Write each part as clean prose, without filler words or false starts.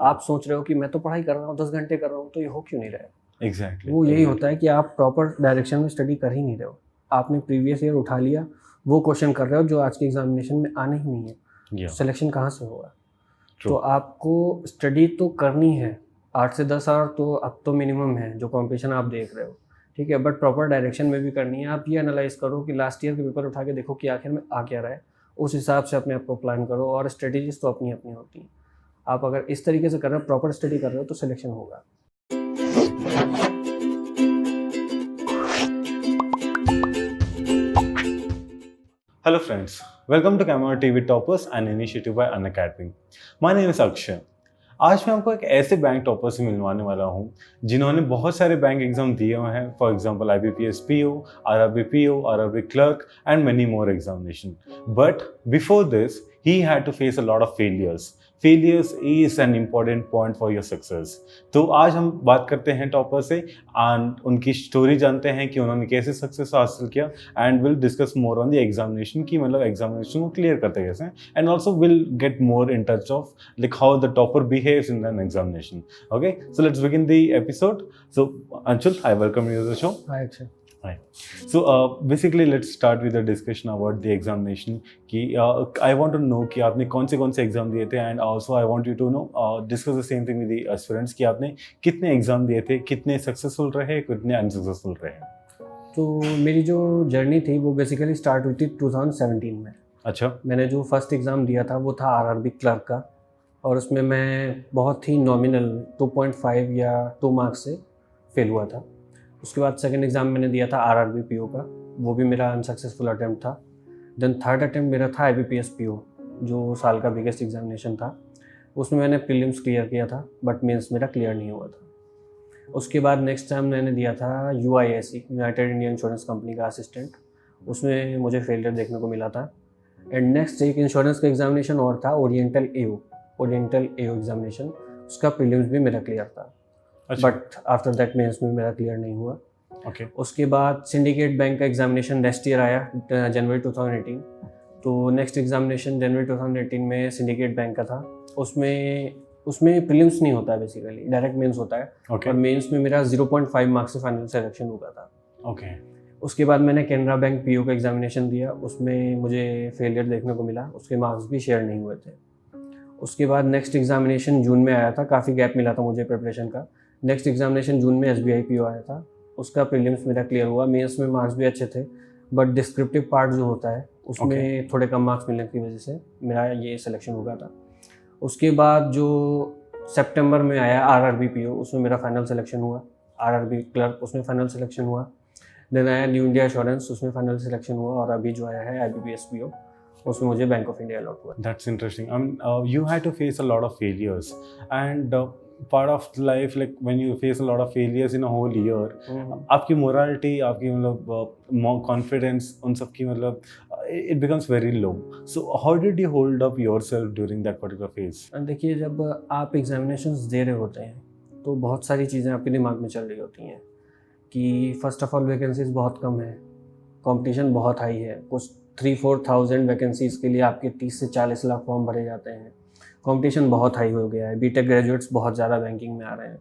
आप सोच रहे हो कि मैं तो पढ़ाई कर रहा हूँ, 10 घंटे कर रहा हूँ, तो ये हो क्यों नहीं रहा है? एग्जैक्टली वो यही होता है कि आप प्रॉपर डायरेक्शन में स्टडी कर ही नहीं रहे हो। आपने प्रीवियस ईयर उठा लिया, वो क्वेश्चन कर रहे हो जो आज के एग्जामिनेशन में आने ही नहीं है, या तो सिलेक्शन कहाँ से होगा? ट्रू। तो आपको स्टडी तो करनी है, 8 से 10 आवर तो अब तो मिनिमम है जो कॉम्पिटिशन आप देख रहे हो, ठीक है, बट प्रॉपर डायरेक्शन में भी करनी है। आप ये एनालाइज करो कि लास्ट ईयर के पेपर उठा के देखो कि आखिर में आ क्या रहा है, उस हिसाब से अपने आप को प्लान करो। और स्ट्रेटेजीज तो अपनी अपनी होती हैं। आप अगर इस तरीके से कर रहे हो, प्रॉपर स्टडी कर रहे हो, तो सिलेक्शन होगा। Hello friends, welcome to Camera TV Toppers, an initiative by Unacademy. My name is Akshay. आज मैं आपको एक ऐसे बैंक टॉपर से मिलवाने वाला हूँ जिन्होंने बहुत सारे बैंक एग्जाम दिए हुए हैं, for example IBPS PO, RRB PO, RRB clerk and many more examination. But before this, he had to face a lot of failures. Failures is an important point for your success. तो आज हम बात करते हैं topper से and उनकी story जानते हैं कि उन्होंने कैसे सक्सेस हासिल किया and will discuss more on the examination की मतलब एग्जामिनेशन को क्लियर करते कैसे and also will get more in touch of like how the topper behaves in an examination. Okay, so let's begin the episode. So Anshul, I welcome you to the show. Hi Akshay. Hi. So basically let's start with the discussion about the examination. कि I want to know कि आपने कौन से exam दिए थे and also I want you to know discuss the same thing with the aspirants कि आपने कितने एग्जाम दिए थे, कितने सक्सेसफुल रहे, कितने अनसक्सेसफुल रहे. तो मेरी जो जर्नी थी वो बेसिकली स्टार्ट हुई थी 2017 में। अच्छा. मैंने जो फर्स्ट एग्ज़ाम दिया था वो था RRB क्लर्क का, और उसमें मैं बहुत ही नॉमिनल 2.5 या 2 मार्क्स से फेल हुआ था। उसके बाद सेकंड एग्ज़ाम मैंने दिया था RRB PO का, वो भी मेरा अनसक्सेसफुल अटैम्प्ट था। देन थर्ड अटैम्प्ट मेरा था IBPS PO, जो साल का बिगेस्ट एग्जामिनेशन था। उसमें मैंने प्रीलिम्स क्लियर किया था बट मेंस मेरा क्लियर नहीं हुआ था। उसके बाद नेक्स्ट टाइम मैंने दिया था UISC, United India insurance company का असिस्टेंट, उसमें मुझे फेलियर देखने को मिला था। एंड नेक्स्ट एक इंश्योरेंस का एग्जामिनेशन और था, ओरिएंटल AO एग्जामिनेशन, उसका प्रीलिम्स भी मेरा क्लियर था। अच्छा. बट आफ्टर दैट मेंस में मेरा क्लियर नहीं हुआ। ओके. उसके बाद सिंडिकेट बैंक का एग्जामिनेशन नेक्स्ट ईयर आया, जनवरी 2018। तो नेक्स्ट एग्जामिनेशन जनवरी 2018 में सिंडिकेट बैंक का था। उसमें प्रीलिम्स नहीं होता है, बेसिकली डायरेक्ट मेंस होता है। ओके. और मेंस में मेरा 0.5 मार्क्स से फाइनल सिलेक्शन हुआ था। ओके. उसके बाद मैंने कैनरा बैंक PO का एग्जामिनेशन दिया, उसमें मुझे फेलियर देखने को मिला, उसके मार्क्स भी शेयर नहीं हुए थे। उसके बाद नेक्स्ट एग्जामिनेशन जून में आया था, काफ़ी गैप मिला था मुझे प्रिपरेशन का। नेक्स्ट एग्जामिनेशन जून में SBI PO आया था, उसका प्रीलिम्स मेरा क्लियर हुआ। मेंस में मार्क्स भी अच्छे थे बट डिस्क्रिप्टिव पार्ट जो होता है उसमें थोड़े कम मार्क्स मिलने की वजह से मेरा ये सिलेक्शन हो गया था। उसके बाद जो सितंबर में आया RRB PO, उसमें मेरा फाइनल सिलेक्शन हुआ। RRB क्लर्क, उसमें फाइनल सिलेक्शन हुआ। देन आया न्यू इंडिया एश्योरेंस, उसमें फाइनल सिलेक्शन हुआ। और अभी जो आया है IBPS PO, उसमें मुझे बैंक ऑफ इंडिया अलॉट हुआ। That's interesting. I mean, you had to face a lot of failures, and part of life, like when you face a lot of failures in a whole year, आपकी morality, आपकी मतलब confidence, उन सब की मतलब it becomes very low. So how did you hold up yourself during that particular phase? देखिए, जब आप एग्जामिनेशंस दे रहे होते हैं तो बहुत सारी चीज़ें आपके दिमाग में चल रही होती हैं कि फ़र्स्ट ऑफ ऑल वैकेंसीज़ बहुत कम है, कंपटीशन बहुत हाई है। कुछ 3-4,000 वैकेंसीज़ के लिए आपके 30 से 40 लाख फॉर्म भरे जाते हैं। कंपटीशन बहुत हाई हो गया है, बीटेक ग्रेजुएट्स बहुत ज़्यादा बैंकिंग में आ रहे हैं।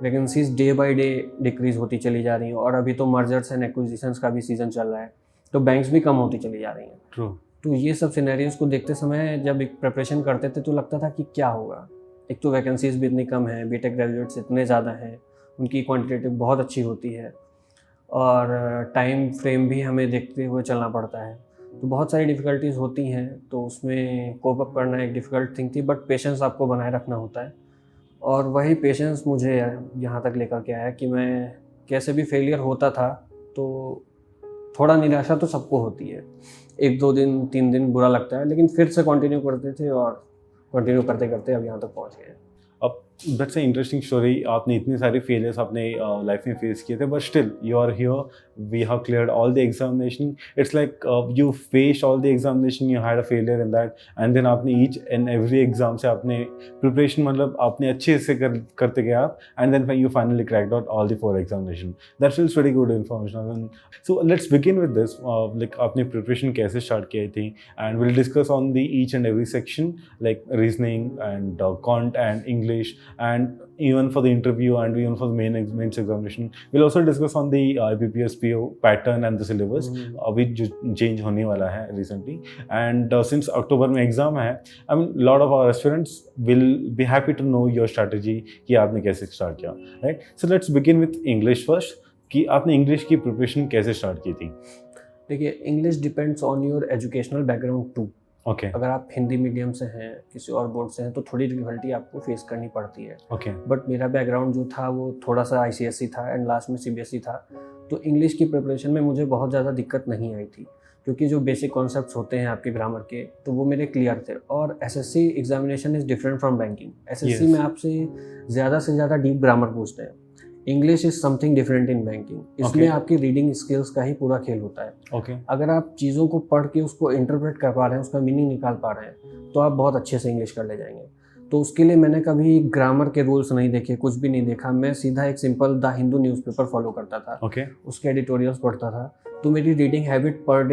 Vacancies day by day decrease होती चली जा रही हैं, और अभी तो मर्जर्स एंड एक्विजिशंस का भी सीज़न चल रहा है, तो बैंक्स भी कम होती चली जा रही हैं। True. तो ये सब सिनेरियोज़ को देखते समय जब एक प्रिपरेशन करते थे तो लगता था कि क्या होगा। एक तो वैकेंसीज़ भी इतनी कम हैं, बीटेक ग्रेजुएट्स इतने ज़्यादा हैं, उनकी क्वांटिटेटिव बहुत अच्छी होती है, और टाइम फ्रेम भी हमें देखते हुए चलना पड़ता है। तो बहुत सारी डिफ़िकल्टीज़ होती हैं, तो उसमें कोप अप करना एक डिफ़िकल्ट थिंग थी, बट पेशेंस आपको बनाए रखना होता है। और वही पेशेंस मुझे यहाँ तक लेकर के आया कि मैं कैसे भी फेलियर होता था तो थोड़ा निराशा तो सबको होती है, 1-2 दिन 3 दिन बुरा लगता है, लेकिन फिर से कंटिन्यू करते थे और कंटिन्यू करते करते अब यहाँ तक पहुँच गए। अब दैट्स अ इंटरेस्टिंग स्टोरी। आपने इतनी सारी फेलियर्स अपने लाइफ में फेस किए थे, but still you are here, we have cleared all the examination. It's like you faced all the examination, you had a failure in that, and then आपने each and every exam से आपने preparation मतलब आपने अच्छे से करते गए आप, and then you finally cracked out all the 4 examination. That feels very good information. So let's begin with this, like आपने प्रिपरेशन कैसे स्टार्ट की थी, and will discuss on the each and every section like reasoning and quant and English, and even for the interview and even for the mains examination. We'll also discuss on the IBPS PO pattern and the syllabus अभी जो change होने वाला है recently. And since October में exam है, I mean lot of our aspirants will be happy to know your strategy कि आपने कैसे start किया, right? So let's begin with English first, कि आपने English की preparation कैसे start की थी? देखिए, English depends on your educational background too. Okay अगर आप हिंदी मीडियम से हैं, किसी और बोर्ड से हैं, तो थोड़ी डिफिकल्टी आपको फेस करनी पड़ती है। ओके बट मेरा बैकग्राउंड जो था वो थोड़ा सा ICSE था एंड लास्ट में CBSE था, तो इंग्लिश की प्रिपरेशन में मुझे बहुत ज़्यादा दिक्कत नहीं आई थी, क्योंकि जो बेसिक कॉन्सेप्ट्स होते हैं आपके ग्रामर के, तो वो मेरे क्लियर थे। और SSC examination is different from banking. SSC Yes. में आपसे ज़्यादा से ज़्यादा डीप ग्रामर पूछते हैं। English is something different in banking. इसमें Okay. आपकी रीडिंग स्किल्स का ही पूरा खेल होता है। ओके अगर आप चीज़ों को पढ़ के उसको इंटरप्रेट कर पा रहे हैं, उसका मीनिंग निकाल पा रहे हैं, तो आप बहुत अच्छे से इंग्लिश कर ले जाएंगे। तो उसके लिए मैंने कभी ग्रामर के रूल्स नहीं देखे, कुछ भी नहीं देखा। मैं सीधा एक simple the Hindu newspaper follow करता था, ओके उसके एडिटोरियल्स पढ़ता था। तो मेरी रीडिंग हैबिट पर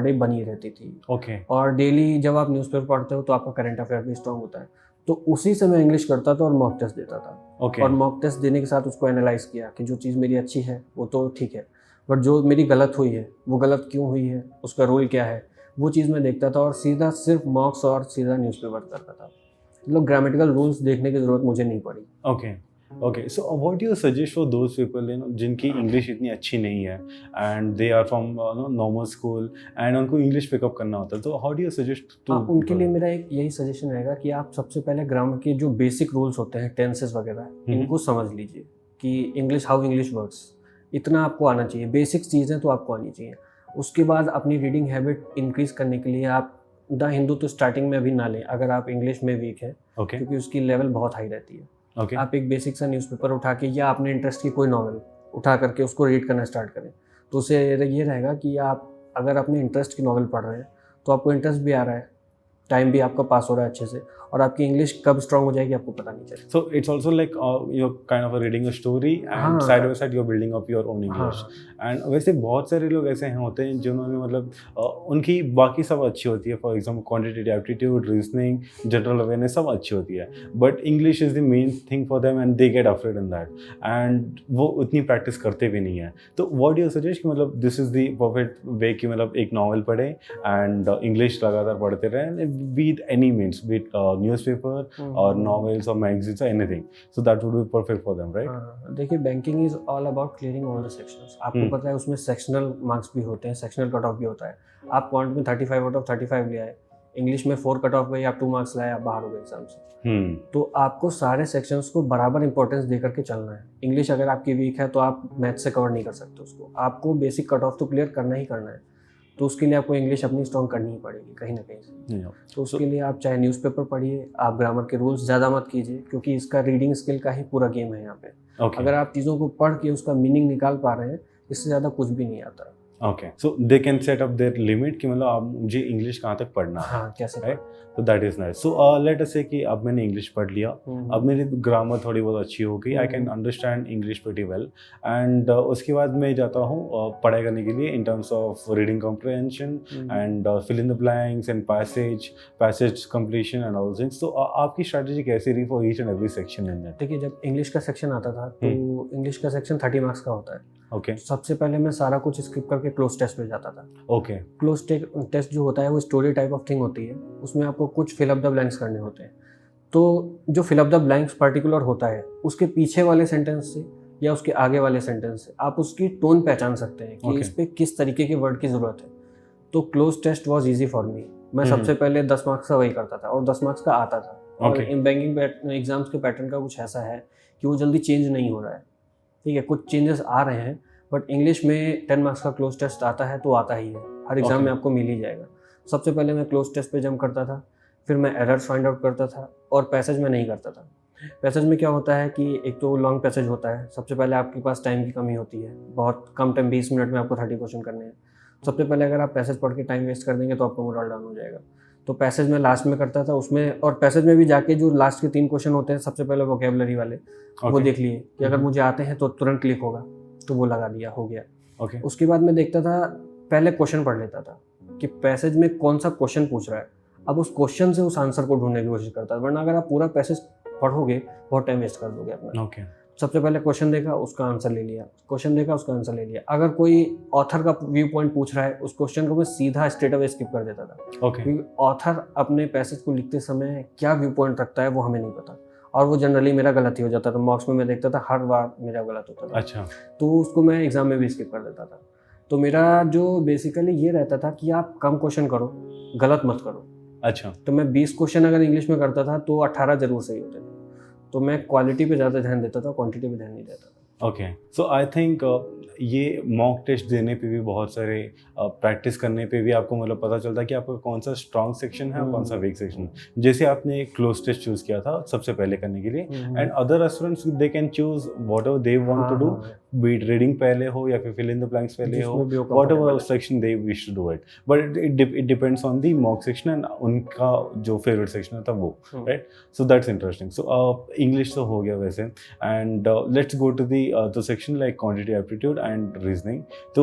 डे बनी रहती थी। ओके और डेली जब आप न्यूज़पेपर पढ़ते हो तो आपका करंट अफेयर भी स्ट्रॉन्ग होता है। तो उसी से मैं इंग्लिश करता था और मॉक टेस्ट देता था। ओके और मॉक टेस्ट देने के साथ उसको एनालाइज किया कि जो चीज़ मेरी अच्छी है वो तो ठीक है, बट जो मेरी गलत हुई है वो गलत क्यों हुई है, उसका रोल क्या है, वो चीज़ मैं देखता था। और सीधा सिर्फ मॉक्स और सीधा न्यूज़पेपर करता था। मतलब ग्रामेटिकल रूल्स देखने की ज़रूरत मुझे नहीं पड़ी। Okay okay so what do you suggest for those people जिनकी इंग्लिश इतनी अच्छी नहीं है, and they are from normal school, and उनको इंग्लिश पिकअप करना होता है, तो how do you suggest to उनके लिए मेरा एक यही सजेशन रहेगा कि आप सबसे पहले ग्रामर के जो बेसिक रूल्स होते हैं, टेंसेस वगैरह, इनको समझ लीजिए कि इंग्लिश हाउ इंग्लिश वर्क्स, इतना आपको आना चाहिए। बेसिक चीज़ें तो आपको आनी चाहिए। उसके बाद अपनी रीडिंग हैबिट इंक्रीज़ करने के लिए आप द हिंदू तो स्टार्टिंग में अभी ना लें अगर आप इंग्लिश में वीक है, ओके क्योंकि उसकी लेवल बहुत हाई रहती है। ओके आप एक बेसिक सा न्यूज़पेपर उठा के या अपने इंटरेस्ट की कोई नॉवेल उठा करके उसको रीड करना स्टार्ट करें, तो उससे ये रहेगा कि आप अगर अपने इंटरेस्ट की नॉवेल पढ़ रहे हैं तो आपको इंटरेस्ट भी आ रहा है, टाइम भी आपका पास हो रहा है अच्छे से, और आपकी इंग्लिश कब स्ट्रांग हो जाएगी आपको पता नहीं चलेगा। So it's also like you're kind of reading a story and हाँ। side by side you're building up your own English. हाँ। And वैसे बहुत सारे लोग ऐसे हैं होते हैं जिन्होंने मतलब उनकी बाकी सब अच्छी होती है, for example quantitative aptitude, reasoning, general awareness सब अच्छी होती है, but English is the main thing for them and they get afraid in that, and वो उतनी प्रैक्टिस करते भी नहीं है। तो व्हाट डू यू सजेस्ट कि मतलब this is the perfect way कि मतलब एक नॉवल पढ़े एंड इंग्लिश लगातार पढ़ते रहें, by any means, by newspaper और novels or magazines or anything, so that would be perfect for them, right? हाँ, देखिए banking is all about clearing all the sections. आपको पता है उसमें सेक्शनल मार्क्स भी होते हैं, सेक्शनल कट ऑफ भी होता है। आप क्वांट में 35 आउट ऑफ 35 ले आए, इंग्लिश में 4 कट ऑफ गई, आप 2 मार्क्स लाए, आप बाहर हो गए एग्जाम से। तो आपको सारे सेक्शंस को बराबर इंपॉर्टेंस दे करके चलना है। इंग्लिश अगर आपकी वीक है तो आप मैथ से कवर नहीं कर सकते उसको, आपको बेसिक कट ऑफ तो क्लियर करना ही करना है। तो उसके लिए आपको इंग्लिश अपनी स्ट्रॉन्ग करनी ही पड़ेगी कहीं ना कहीं से। तो उसके लिए आप चाहे न्यूज़पेपर पढ़िए, आप ग्रामर के रूल्स ज़्यादा मत कीजिए, क्योंकि इसका रीडिंग स्किल का ही पूरा गेम है यहाँ पे। Okay. अगर आप चीज़ों को पढ़ के उसका मीनिंग निकाल पा रहे हैं, इससे ज़्यादा कुछ भी नहीं आता। Okay so they can set up their limit कि मतलब आप मुझे इंग्लिश कहाँ तक पढ़ना है, हाँ, कैसे राइट? तो that is nice. So let us से कि अब मैंने इंग्लिश पढ़ लिया, अब मेरी ग्रामर थोड़ी बहुत अच्छी हो गई, I can understand English pretty well, and उसके बाद मैं जाता हूँ पढ़ाई करने के लिए in terms of reading comprehension and fill in the blanks and passage completion and all things. तो आपकी स्ट्रैटेजी कैसी रही for each and every section in that? देखिए, जब इंग्लिश का सेक्शन आता था तो इंग्लिश का सेक्शन 30 मार्क्स का होता है। ओके सबसे पहले मैं सारा कुछ स्किप करके क्लोज टेस्ट पे जाता था। ओके क्लोज टेस्ट जो होता है वो स्टोरी टाइप ऑफ थिंग होती है, उसमें आपको कुछ फिल अप द ब्लैंक्स करने होते हैं। तो जो fill up the blanks particular होता है, उसके पीछे वाले सेंटेंस से या उसके आगे वाले सेंटेंस से आप उसकी टोन पहचान सकते हैं कि इस पे किस तरीके के वर्ड की ज़रूरत है। तो cloze test was easy for me. मैं सबसे पहले 10 मार्क्स का वही करता था और 10 मार्क्स का आता था। और इन बैंकिंग एग्जाम्स के पैटर्न का कुछ ऐसा है कि वो जल्दी चेंज नहीं हो रहा है, ठीक है, कुछ चेंजेस आ रहे हैं, बट इंग्लिश में 10 मार्क्स का क्लोज टेस्ट आता है तो आता ही है, हर एग्जाम में आपको मिल ही जाएगा। सबसे पहले मैं क्लोज टेस्ट पे जंप करता था, फिर मैं एरर्स फाइंड आउट करता था और पैसेज में नहीं करता था। पैसेज में क्या होता है कि एक तो लॉन्ग पैसेज होता है। सबसे पहले आपके पास टाइम की कमी होती है, बहुत कम टाइम, 20 मिनट में आपको 30 क्वेश्चन करने हैं। सबसे पहले अगर आप पैसेज पढ़ के टाइम वेस्ट कर देंगे तो आपका मोरल डाउन हो जाएगा। तो पैसेज में लास्ट में करता था उसमें, और पैसेज में भी जाके जो लास्ट के 3 क्वेश्चन होते हैं सबसे पहले वोकेबलरी वाले, वो देख लिए कि अगर मुझे आते हैं तो तुरंत क्लिक होगा, तो वो लगा दिया, हो गया। उसके बाद मैं देखता था, पहले क्वेश्चन पढ़ लेता था कि पैसेज में कौन सा क्वेश्चन पूछ रहा है, अब उस क्वेश्चन से उस आंसर को ढूंढने की कोशिश करता है। वरना अगर आप पूरा पैसेज पढ़ोगे बहुत टाइम वेस्ट कर दोगे अपना। सबसे पहले क्वेश्चन देखा, उसका आंसर ले लिया, क्वेश्चन देखा, उसका आंसर ले लिया। अगर कोई ऑथर का व्यू पॉइंट पूछ रहा है, उस क्वेश्चन को मैं सीधा स्ट्रेट अवे स्किप कर देता था। क्योंकि ऑथर अपने पैसेज को लिखते समय क्या व्यू पॉइंट रखता है वो हमें नहीं पता, और वो जनरली मेरा गलत ही हो जाता था। मॉक्स में मैं देखता था हर बार मेरा गलत होता था। अच्छा। तो उसको मैं एग्जाम में भी स्किप कर देता था। तो मेरा जो बेसिकली ये रहता था कि आप कम क्वेश्चन करो, गलत मत करो। अच्छा। तो मैं 20 क्वेश्चन अगर इंग्लिश में करता था तो 18 जरूर सही होते थे। तो मैं क्वालिटी पे ज़्यादा ध्यान देता था, क्वांटिटी पे ध्यान नहीं देता था। ओके, सो आई थिंक ये मॉक टेस्ट देने पे भी बहुत सारे प्रैक्टिस करने पे भी आपको मतलब पता चलता है कि आपका कौन सा स्ट्रॉन्ग सेक्शन है और कौन सा वीक सेक्शन है। जैसे आपने क्लोज टेस्ट चूज किया था सबसे पहले करने के लिए, and other aspirants they can choose whatever they want to do, by reading पहले हो या फिर फिल इन द ब्लैंक्स पहले हो, whatever section they wish to do it, but it depends on the mock section and उनका जो favourite section था वो, right. So that's interesting. So English तो हो गया वैसे, and let's go to the section like quantity aptitude and reasoning. So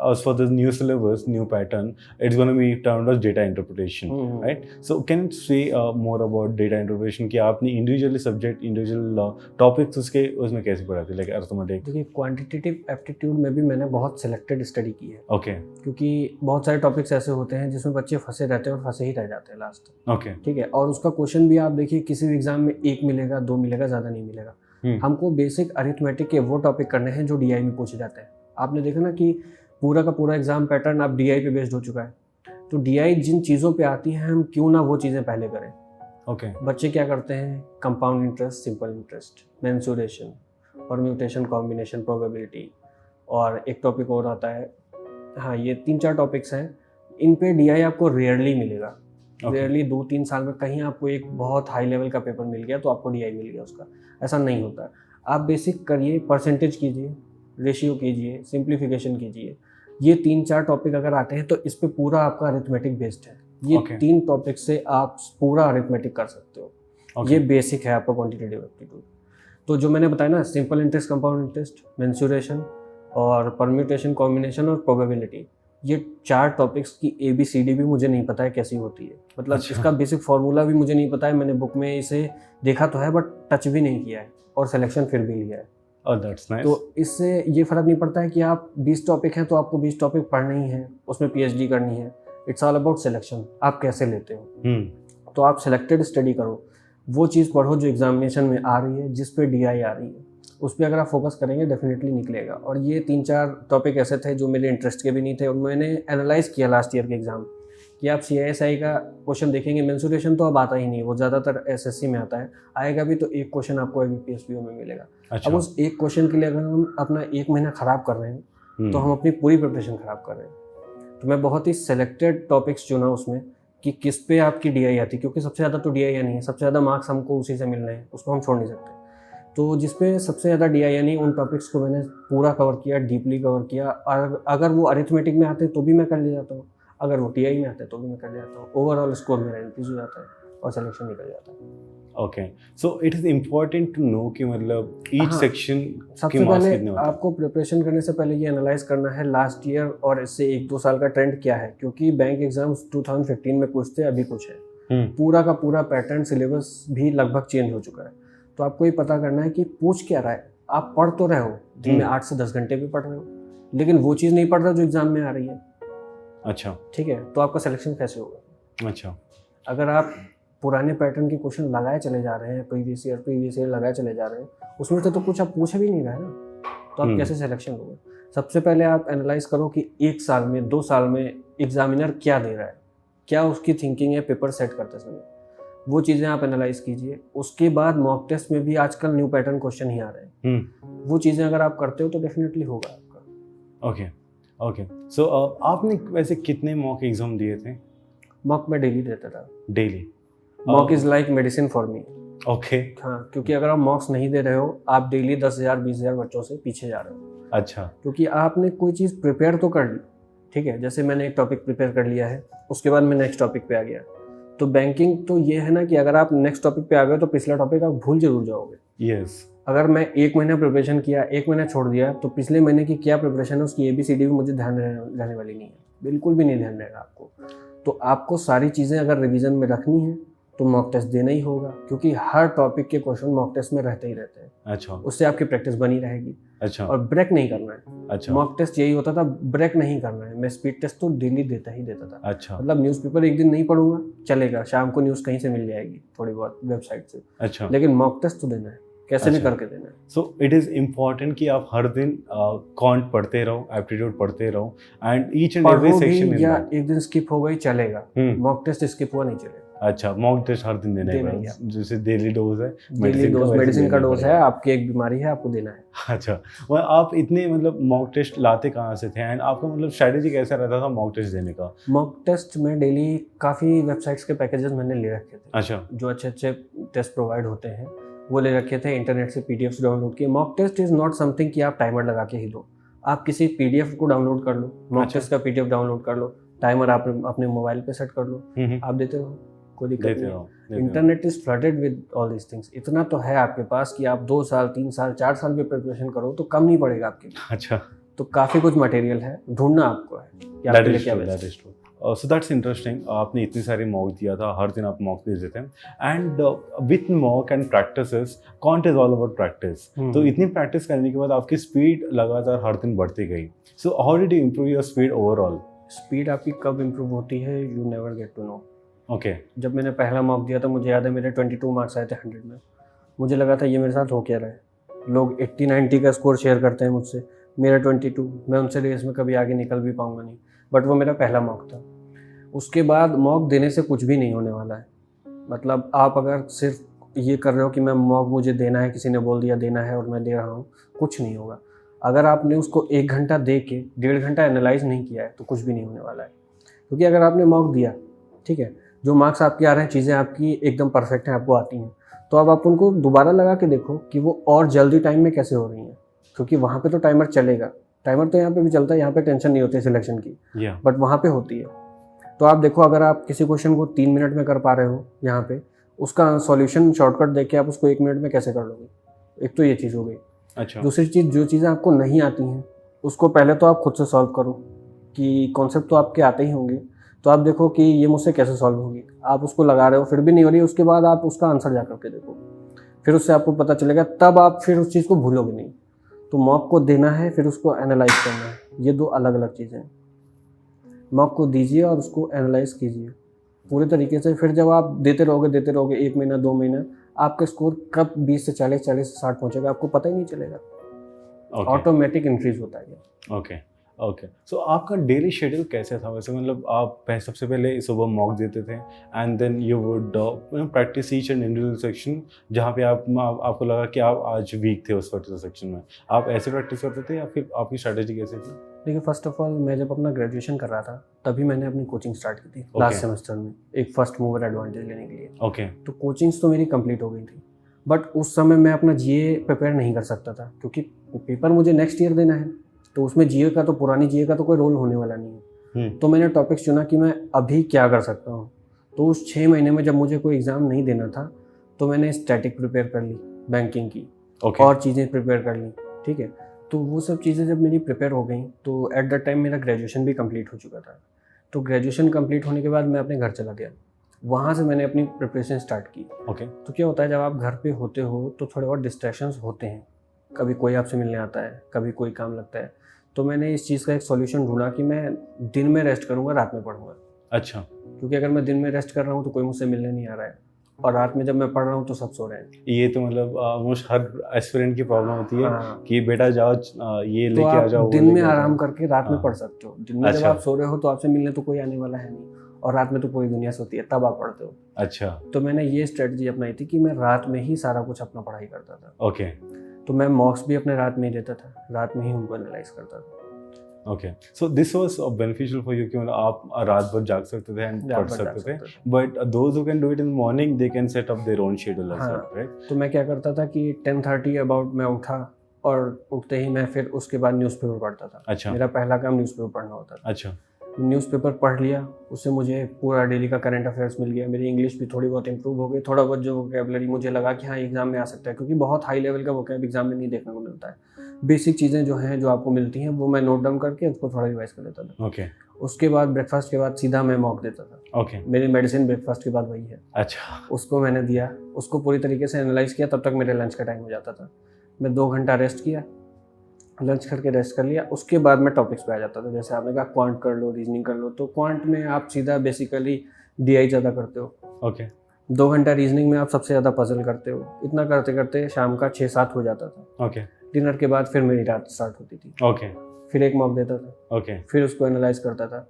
as for the new syllabus, new pattern, it's going to be termed as data interpretation, right? So can you say more about data interpretation कि आपने individually subject, individual topics उसमें कैसे पढ़ा थे, like arithmetic? देखिए, quantitative aptitude में भी मैंने बहुत सिलेक्टेड स्टडी की है। ओके। क्योंकि बहुत सारे टॉपिक्स ऐसे होते हैं जिसमें बच्चे फंसे रहते हैं और फंसे ही रह जाते हैं लास्ट। ओके। ठीक है, और उसका क्वेश्चन भी आप देखिए, किसी भी एग्जाम में 1 मिलेगा, 2 मिलेगा, ज़्यादा नहीं मिलेगा। हमको बेसिक अरिथमेटिक के वो टॉपिक करने हैं जो डीआई में पूछे जाते हैं। आपने देखा ना कि पूरा का पूरा एग्जाम पैटर्न अब डीआई पे बेस्ड हो चुका है। तो डीआई जिन चीज़ों पे आती है, हम क्यों ना वो चीज़ें पहले करें। ओके। बच्चे क्या करते हैं, compound interest, simple interest, mensuration, permutation, combination, probability, और एक टॉपिक और आता है। हाँ, ये 3-4 टॉपिक्स हैं। इन पे डीआई आपको रेयरली मिलेगा। रेयरली 2-3 साल में कहीं आपको एक बहुत हाई लेवल का पेपर मिल गया तो आपको डीआई मिल गया उसका, ऐसा नहीं होता। आप बेसिक करिए, परसेंटेज कीजिए, रेशियो कीजिए, सिंप्लीफिकेशन कीजिए। ये 3-4 टॉपिक अगर आते हैं तो इस पे पूरा आपका अरिथमेटिक बेस्ड है। ये 3 टॉपिक से आप पूरा अरिथमेटिक कर सकते हो। ये बेसिक है आपका क्वांटिटेटिव एप्टीट्यूड। तो जो मैंने बताया ना, simple interest, compound interest, mensuration और परम्यूटेशन, कॉम्बिनेशन और प्रोबेबिलिटी, ये 4 टॉपिक्स की ABCD भी मुझे नहीं पता है कैसी होती है। मतलब इसका बेसिक फार्मूला भी मुझे नहीं पता है। मैंने बुक में इसे देखा तो है बट टच भी नहीं किया है, और सिलेक्शन फिर भी लिया है। That's nice. तो इससे ये फ़र्क नहीं पड़ता है कि आप 20 टॉपिक हैं तो आपको 20 टॉपिक पढ़ने ही हैं, उसमें PhD करनी है। इट्स ऑल अबाउट सिलेक्शन, आप कैसे लेते हो। तो आप सिलेक्टेड स्टडी करो, वो चीज़ पढ़ो जो एग्जामिनेशन में आ रही है, जिस पे DI आ रही है, उस पर अगर आप फोकस करेंगे डेफिनेटली निकलेगा। और ये 3-4 टॉपिक ऐसे थे जो मेरे इंटरेस्ट के भी नहीं थे, और मैंने एनालाइज किया लास्ट ईयर के एग्ज़ाम कि आप CISI का क्वेश्चन देखेंगे, मेंसुरेशन तो अब आता ही नहीं, वो ज़्यादातर SSC में आता है। आएगा भी तो एक क्वेश्चन आपको IBPSPO में मिलेगा। अब उस एक क्वेश्चन के लिए अगर हम अपना 1 महीना ख़राब कर रहे हैं तो हम अपनी पूरी प्रिपरेशन ख़राब कर रहे हैं। तो मैं बहुत ही सेलेक्टेड टॉपिक्स चुना उसमें कि किस पे आपकी DI आती, क्योंकि सबसे ज़्यादा तो DI नहीं है, सबसे ज़्यादा मार्क्स हमको उसी से मिलने हैं, उसको हम छोड़ नहीं सकते। तो जिसपे सबसे ज़्यादा DI यानी उन टॉपिक्स को मैंने पूरा कवर किया, डीपली कवर किया। और अगर वो अरिथमेटिक में आते तो भी मैं कर ले जाता हूँ, अगर वो TI में आते तो भी मैं कर ले जाता हूँ। ओवरऑल स्कोर मेरा इंक्रीज हो जाता है और सिलेक्शन निकल जाता है। Okay, so it is important to know कि मतलब ईच सेक्शन सबसे पहले आपको प्रिपरेशन करने से पहले ये एनालाइज करना है लास्ट ईयर और इससे 1-2 साल का ट्रेंड क्या है, क्योंकि बैंक एग्जाम्स 2015 में कुछ थे, अभी कुछ है। पूरा का पूरा पैटर्न, सिलेबस भी लगभग चेंज हो चुका है। तो आपको ये पता करना है कि पूछ क्या रहा है। आप पढ़ तो रहे हो, दिन में 8 से 10 घंटे भी पढ़ रहे हो, लेकिन वो चीज़ नहीं पढ़ रहे जो एग्जाम में आ रही है। अच्छा, ठीक है, तो आपका सिलेक्शन कैसे होगा। अच्छा, अगर आप पुराने पैटर्न के क्वेश्चन लगाए चले जा रहे हैं, प्रीवियस ईयर लगाए चले जा रहे हैं, उसमें से तो कुछ आप पूछ भी नहीं रहे ना, तो आप कैसे सिलेक्शन होगा। सबसे पहले आप एनालाइज करो कि 1 साल में, 2 साल में एग्जामिनर क्या दे रहा है, क्या उसकी थिंकिंग है पेपर सेट करते समय, वो चीज़ें आप एनालाइज कीजिए। उसके बाद मॉक टेस्ट में भी आजकल न्यू पैटर्न क्वेश्चन ही आ रहे हैं, वो चीज़ें अगर आप करते हो तो डेफिनेटली होगा आपका। ओके ओके, सो आपने वैसे कितने मॉक एग्जाम दिए थे। मॉक में डेली देता था। Daily. Mock is like medicine for me. Okay. हाँ, क्योंकि अगर आप मॉक्स नहीं दे रहे हो, आप डेली 10,000 20,000 बच्चों से पीछे जा रहे हो। अच्छा। क्योंकि आपने कोई चीज़ प्रिपेयर तो कर ली, ठीक है, जैसे मैंने एक टॉपिक प्रिपेयर कर लिया है, उसके बाद मैं नेक्स्ट टॉपिक पे आ गया। तो बैंकिंग तो ये है ना कि अगर आप नेक्स्ट टॉपिक पे आ गए तो पिछला टॉपिक आप भूल जरूर जाओगे। यस। अगर मैं 1 महीना प्रिपरेशन किया, 1 महीना छोड़ दिया, तो पिछले महीने की क्या प्रिपरेशन है उसकी ABCD भी मुझे ध्यान रहने वाली नहीं है, बिल्कुल भी नहीं ध्यान रहेगा आपको। तो आपको सारी चीज़ें अगर रिवीजन में रखनी है तो मॉक टेस्ट देना ही होगा, क्योंकि हर टॉपिक के क्वेश्चन मॉक टेस्ट में रहते ही रहते हैं। अच्छा। उससे आपकी प्रैक्टिस बनी रहेगी। अच्छा। और ब्रेक नहीं करना है। अच्छा। मॉक टेस्ट यही होता था, ब्रेक नहीं करना है। मैं स्पीड टेस्ट तो डेली देता ही देता था। अच्छा। मतलब न्यूज़पेपर एक दिन नहीं पढ़ूंगा चलेगा, शाम को न्यूज़ कहीं से मिल जाएगी थोड़ी बहुत वेबसाइट से। अच्छा। लेकिन मॉक टेस्ट तो देना है, कैसे भी अच्छा। करके देना है। सो इट इज़ इम्पॉर्टेंट कि आप हर दिन कॉन्ट पढ़ते रहो, एप्टीट्यूड पढ़ते रहो, एंड ईच एंड एवरी पढ़ो सेक्शन भी इन या दैट। एक दिन स्किप हो गई चलेगा, मॉक टेस्ट स्किप हुआ नहीं चलेगा। अच्छा, मॉक टेस्ट हर दिन देना देना ही है, जैसे डेली डोज है डेली डोज वैसे मेडिसिन का देना डोज है, आपकी एक बीमारी है, आपको देना है। अच्छा। वह आप इतने मतलब मॉक टेस्ट लाते कहाँ से थे, एंड आपका मतलब स्ट्रैटेजी कैसा रहता था मॉक टेस्ट देने का? मॉक टेस्ट में डेली काफ़ी वेबसाइट्स के पैकेजेस मैंने ले रखे थे। अच्छा। जो अच्छे अच्छे टेस्ट प्रोवाइड होते हैं वो ले रखे थे, इंटरनेट से PDFs डाउनलोड किए। Mock test is not something कि आप टाइमर लगा के ही दो, आप किसी PDF को डाउनलोड कर लो, मॉक अच्छा। टेस्ट का PDF डाउनलोड कर लो, टाइमर आप अपने मोबाइल पे सेट कर लो, आप देते रहो, कोई दिक्कत देते नहीं रहो, है। Internet is flooded with all these things. इतना तो है आपके पास कि आप 2 साल 3 साल 4 साल भी प्रिपरेशन करो तो कम नहीं पड़ेगा आपके लिए। अच्छा। तो काफ़ी कुछ मटेरियल है, ढूंढना आपको है कि आपके लिए क्या बेस्ट है। सो दैट्स इंटरेस्टिंग। आपने इतनी सारी मॉक दिया था, हर दिन आप मॉक दे देते हैं, and with mock and practices, can't is all about practice. तो इतनी प्रैक्टिस करने के बाद आपकी स्पीड लगातार हर दिन बढ़ती गई। So how did you improve your speed overall? Speed आपकी कब इम्प्रूव होती है, you never get to know. Okay. जब मैंने पहला मॉक दिया था, मुझे याद है मेरे 22 मार्क्स आए थे 100 में। मुझे लगा था ये मेरे साथ हो क्या रहा है, लोग 80-90 का स्कोर शेयर करते हैं मुझसे, मेरा 22, मैं उनसे रेस में कभी आगे निकल भी पाऊंगा नहीं। बट वो मेरा पहला मॉक था। उसके बाद मॉक देने से कुछ भी नहीं होने वाला है। मतलब आप अगर सिर्फ ये कर रहे हो कि मैं मॉक मुझे देना है, किसी ने बोल दिया देना है और मैं दे रहा हूँ, कुछ नहीं होगा। अगर आपने उसको 1 घंटा दे के 1.5 घंटा एनालाइज नहीं किया है तो कुछ भी नहीं होने वाला है। क्योंकि अगर आपने मॉक दिया, ठीक है, जो मार्क्स आपके आ रहे हैं, चीज़ें आपकी एकदम परफेक्ट हैं, आपको आती हैं, तो अब आप उनको दोबारा लगा के देखो कि वो और जल्दी टाइम में कैसे हो रही हैं। क्योंकि वहाँ पे तो टाइमर चलेगा, टाइमर तो यहाँ पे भी चलता है, यहाँ पे टेंशन नहीं होती है सिलेक्शन की, बट वहाँ पे होती है। तो आप देखो, अगर आप किसी क्वेश्चन को 3 मिनट में कर पा रहे हो, यहाँ पे उसका सॉल्यूशन शॉर्टकट देख के आप उसको 1 मिनट में कैसे कर लोगे? एक तो ये चीज़ हो गई। अच्छा। दूसरी चीज़, जो चीज़ें आपको नहीं आती हैं उसको पहले तो आप खुद से सॉल्व करो, कि कॉन्सेप्ट तो आपके आते ही होंगे, तो आप देखो कि ये मुझसे कैसे सॉल्व होगी। आप उसको लगा रहे हो, फिर भी नहीं हो रही, उसके बाद आप उसका आंसर जा करके देखो, फिर उससे आपको पता चलेगा, तब आप फिर उस चीज़ को भूलोगे नहीं। तो मॉक को देना है, फिर उसको एनालाइज करना है, ये 2 अलग अलग चीज़ें हैं। मॉक को दीजिए और उसको एनालाइज कीजिए पूरे तरीके से। फिर जब आप देते रहोगे 1 महीना 2 महीना, आपका स्कोर कब 20 से 40, 40 से 60 पहुंचेगा आपको पता ही नहीं चलेगा। ऑटोमेटिक इंक्रीज होता है। ओके। ओके। सो आपका डेली शेड्यूल कैसे था वैसे? मतलब आप सबसे पहले सुबह मॉक देते थे, and then you would practice each and individual section, जहाँ पे आपको लगा कि आप आज वीक थे उस पर्टिकुलर सेक्शन में, आप ऐसे प्रैक्टिस करते थे या फिर आपकी स्ट्रैटेजी कैसे थी? देखिए, फर्स्ट ऑफ ऑल मैं जब अपना ग्रेजुएशन कर रहा था तभी मैंने अपनी कोचिंग स्टार्ट की थी लास्ट सेमेस्टर में, एक फर्स्ट मूवर एडवांटेज लेने के लिए। ओके। तो कोचिंग्स तो मेरी कंप्लीट हो गई थी, बट उस समय मैं अपना GA प्रिपेयर नहीं कर सकता था, क्योंकि पेपर मुझे नेक्स्ट ईयर देना है, तो उसमें GA का तो पुरानी GA का तो कोई रोल होने वाला नहीं है। तो मैंने टॉपिक्स चुना कि मैं अभी क्या कर सकता हूँ। तो उस 6 महीने में जब मुझे कोई एग्ज़ाम नहीं देना था, तो मैंने स्टैटिक प्रिपेयर कर ली, बैंकिंग की, और चीज़ें प्रिपेयर कर ली, ठीक है। तो वो सब चीज़ें जब मेरी प्रिपेयर हो गई, तो एट द टाइम मेरा ग्रेजुएशन भी कंप्लीट हो चुका था। तो ग्रेजुएशन कंप्लीट होने के बाद मैं अपने घर चला गया, वहाँ से मैंने अपनी प्रिपरेशन स्टार्ट की। तो क्या होता है, जब आप घर पे होते हो तो थोड़े बहुत डिस्ट्रैक्शंस होते हैं, कभी कोई आपसे मिलने आता है, कभी कोई काम लगता है। तो मैंने इस चीज़ का एक सॉल्यूशन ढूंढा कि मैं दिन में रेस्ट करूँगा, रात में पढ़ूँगा। अच्छा। क्योंकि अगर मैं दिन में रेस्ट कर रहा हूँ तो कोई मुझसे मिलने नहीं आ रहा है, और रात में जब मैं पढ़ रहा हूँ तो सब सो रहे हैं। ये तो मतलब ऑलमोस्ट हर एस्पिरेंट की प्रॉब्लम होती है। हाँ। कि बेटा जाओ ये तो लेके आ जाओ, आप दिन में आराम करके रात में पढ़ सकते हो। दिन में जब अच्छा। आप सो रहे हो तो आपसे मिलने तो कोई आने वाला है नहीं, और रात में तो पूरी दुनिया सोती है, तब आप पढ़ते हो। अच्छा। तो मैंने ये स्ट्रेटजी अपनाई थी कि मैं रात में ही सारा कुछ अपना पढ़ाई करता था। ओके। तो मैं मॉक्स भी अपने रात में ही देता था, रात में ही उनको एनालाइज करता था। Okay, so this was beneficial for you कि मतलब आप रात भर जाग सकते थे एंड पढ़ सकते थे, but those who can do it in morning they can set up their own schedule as well, right? तो मैं क्या करता था कि 10:30 अबाउट मैं उठा और उठते ही मैं फिर उसके बाद न्यूज़पेपर पढ़ता था। अच्छा, मेरा पहला काम न्यूज़पेपर पढ़ना होता था। अच्छा, न्यूज़पेपर पढ़ लिया, उससे मुझे पूरा डेली का करंट अफेयर्स मिल गया, मेरी इंग्लिश भी थोड़ी बहुत इंप्रूव हो गई, थोड़ा बहुत जो वोकेबलरी मुझे लगा कि हाँ एग्ज़ाम में आ सकता है, क्योंकि बहुत हाई लेवल का वोकैब एग्ज़ाम में नहीं देखने को मिलता है। बेसिक चीज़ें जो हैं जो आपको मिलती हैं वो मैं नोट डाउन करके उसको थोड़ा रिवाइज कर लेता था। ओके, उसके बाद ब्रेकफास्ट के बाद सीधा मैं मॉक देता था। ओके, मेरी मेडिसिन ब्रेकफास्ट के बाद वही है। अच्छा, उसको मैंने दिया, उसको पूरी तरीके से एनालाइज़ किया, तब तक मेरे लंच का टाइम हो जाता था। मैं 2 घंटा रेस्ट किया, लंच करके रेस्ट कर लिया, उसके बाद मैं टॉपिक्स पे आ जाता था। जैसे आपने कहा क्वांट कर लो, रीजनिंग कर लो, तो क्वांट में आप सीधा बेसिकली डीआई ज़्यादा करते हो। ओके, 2 घंटा रीजनिंग में आप सबसे ज़्यादा पजल करते हो। इतना करते करते शाम का 6-7 हो जाता था। ओके, डिनर के बाद फिर मेरी रात स्टार्ट होती थी। ओके, फिर एक मॉक देता था, ओके, फिर उसको एनालाइज करता था,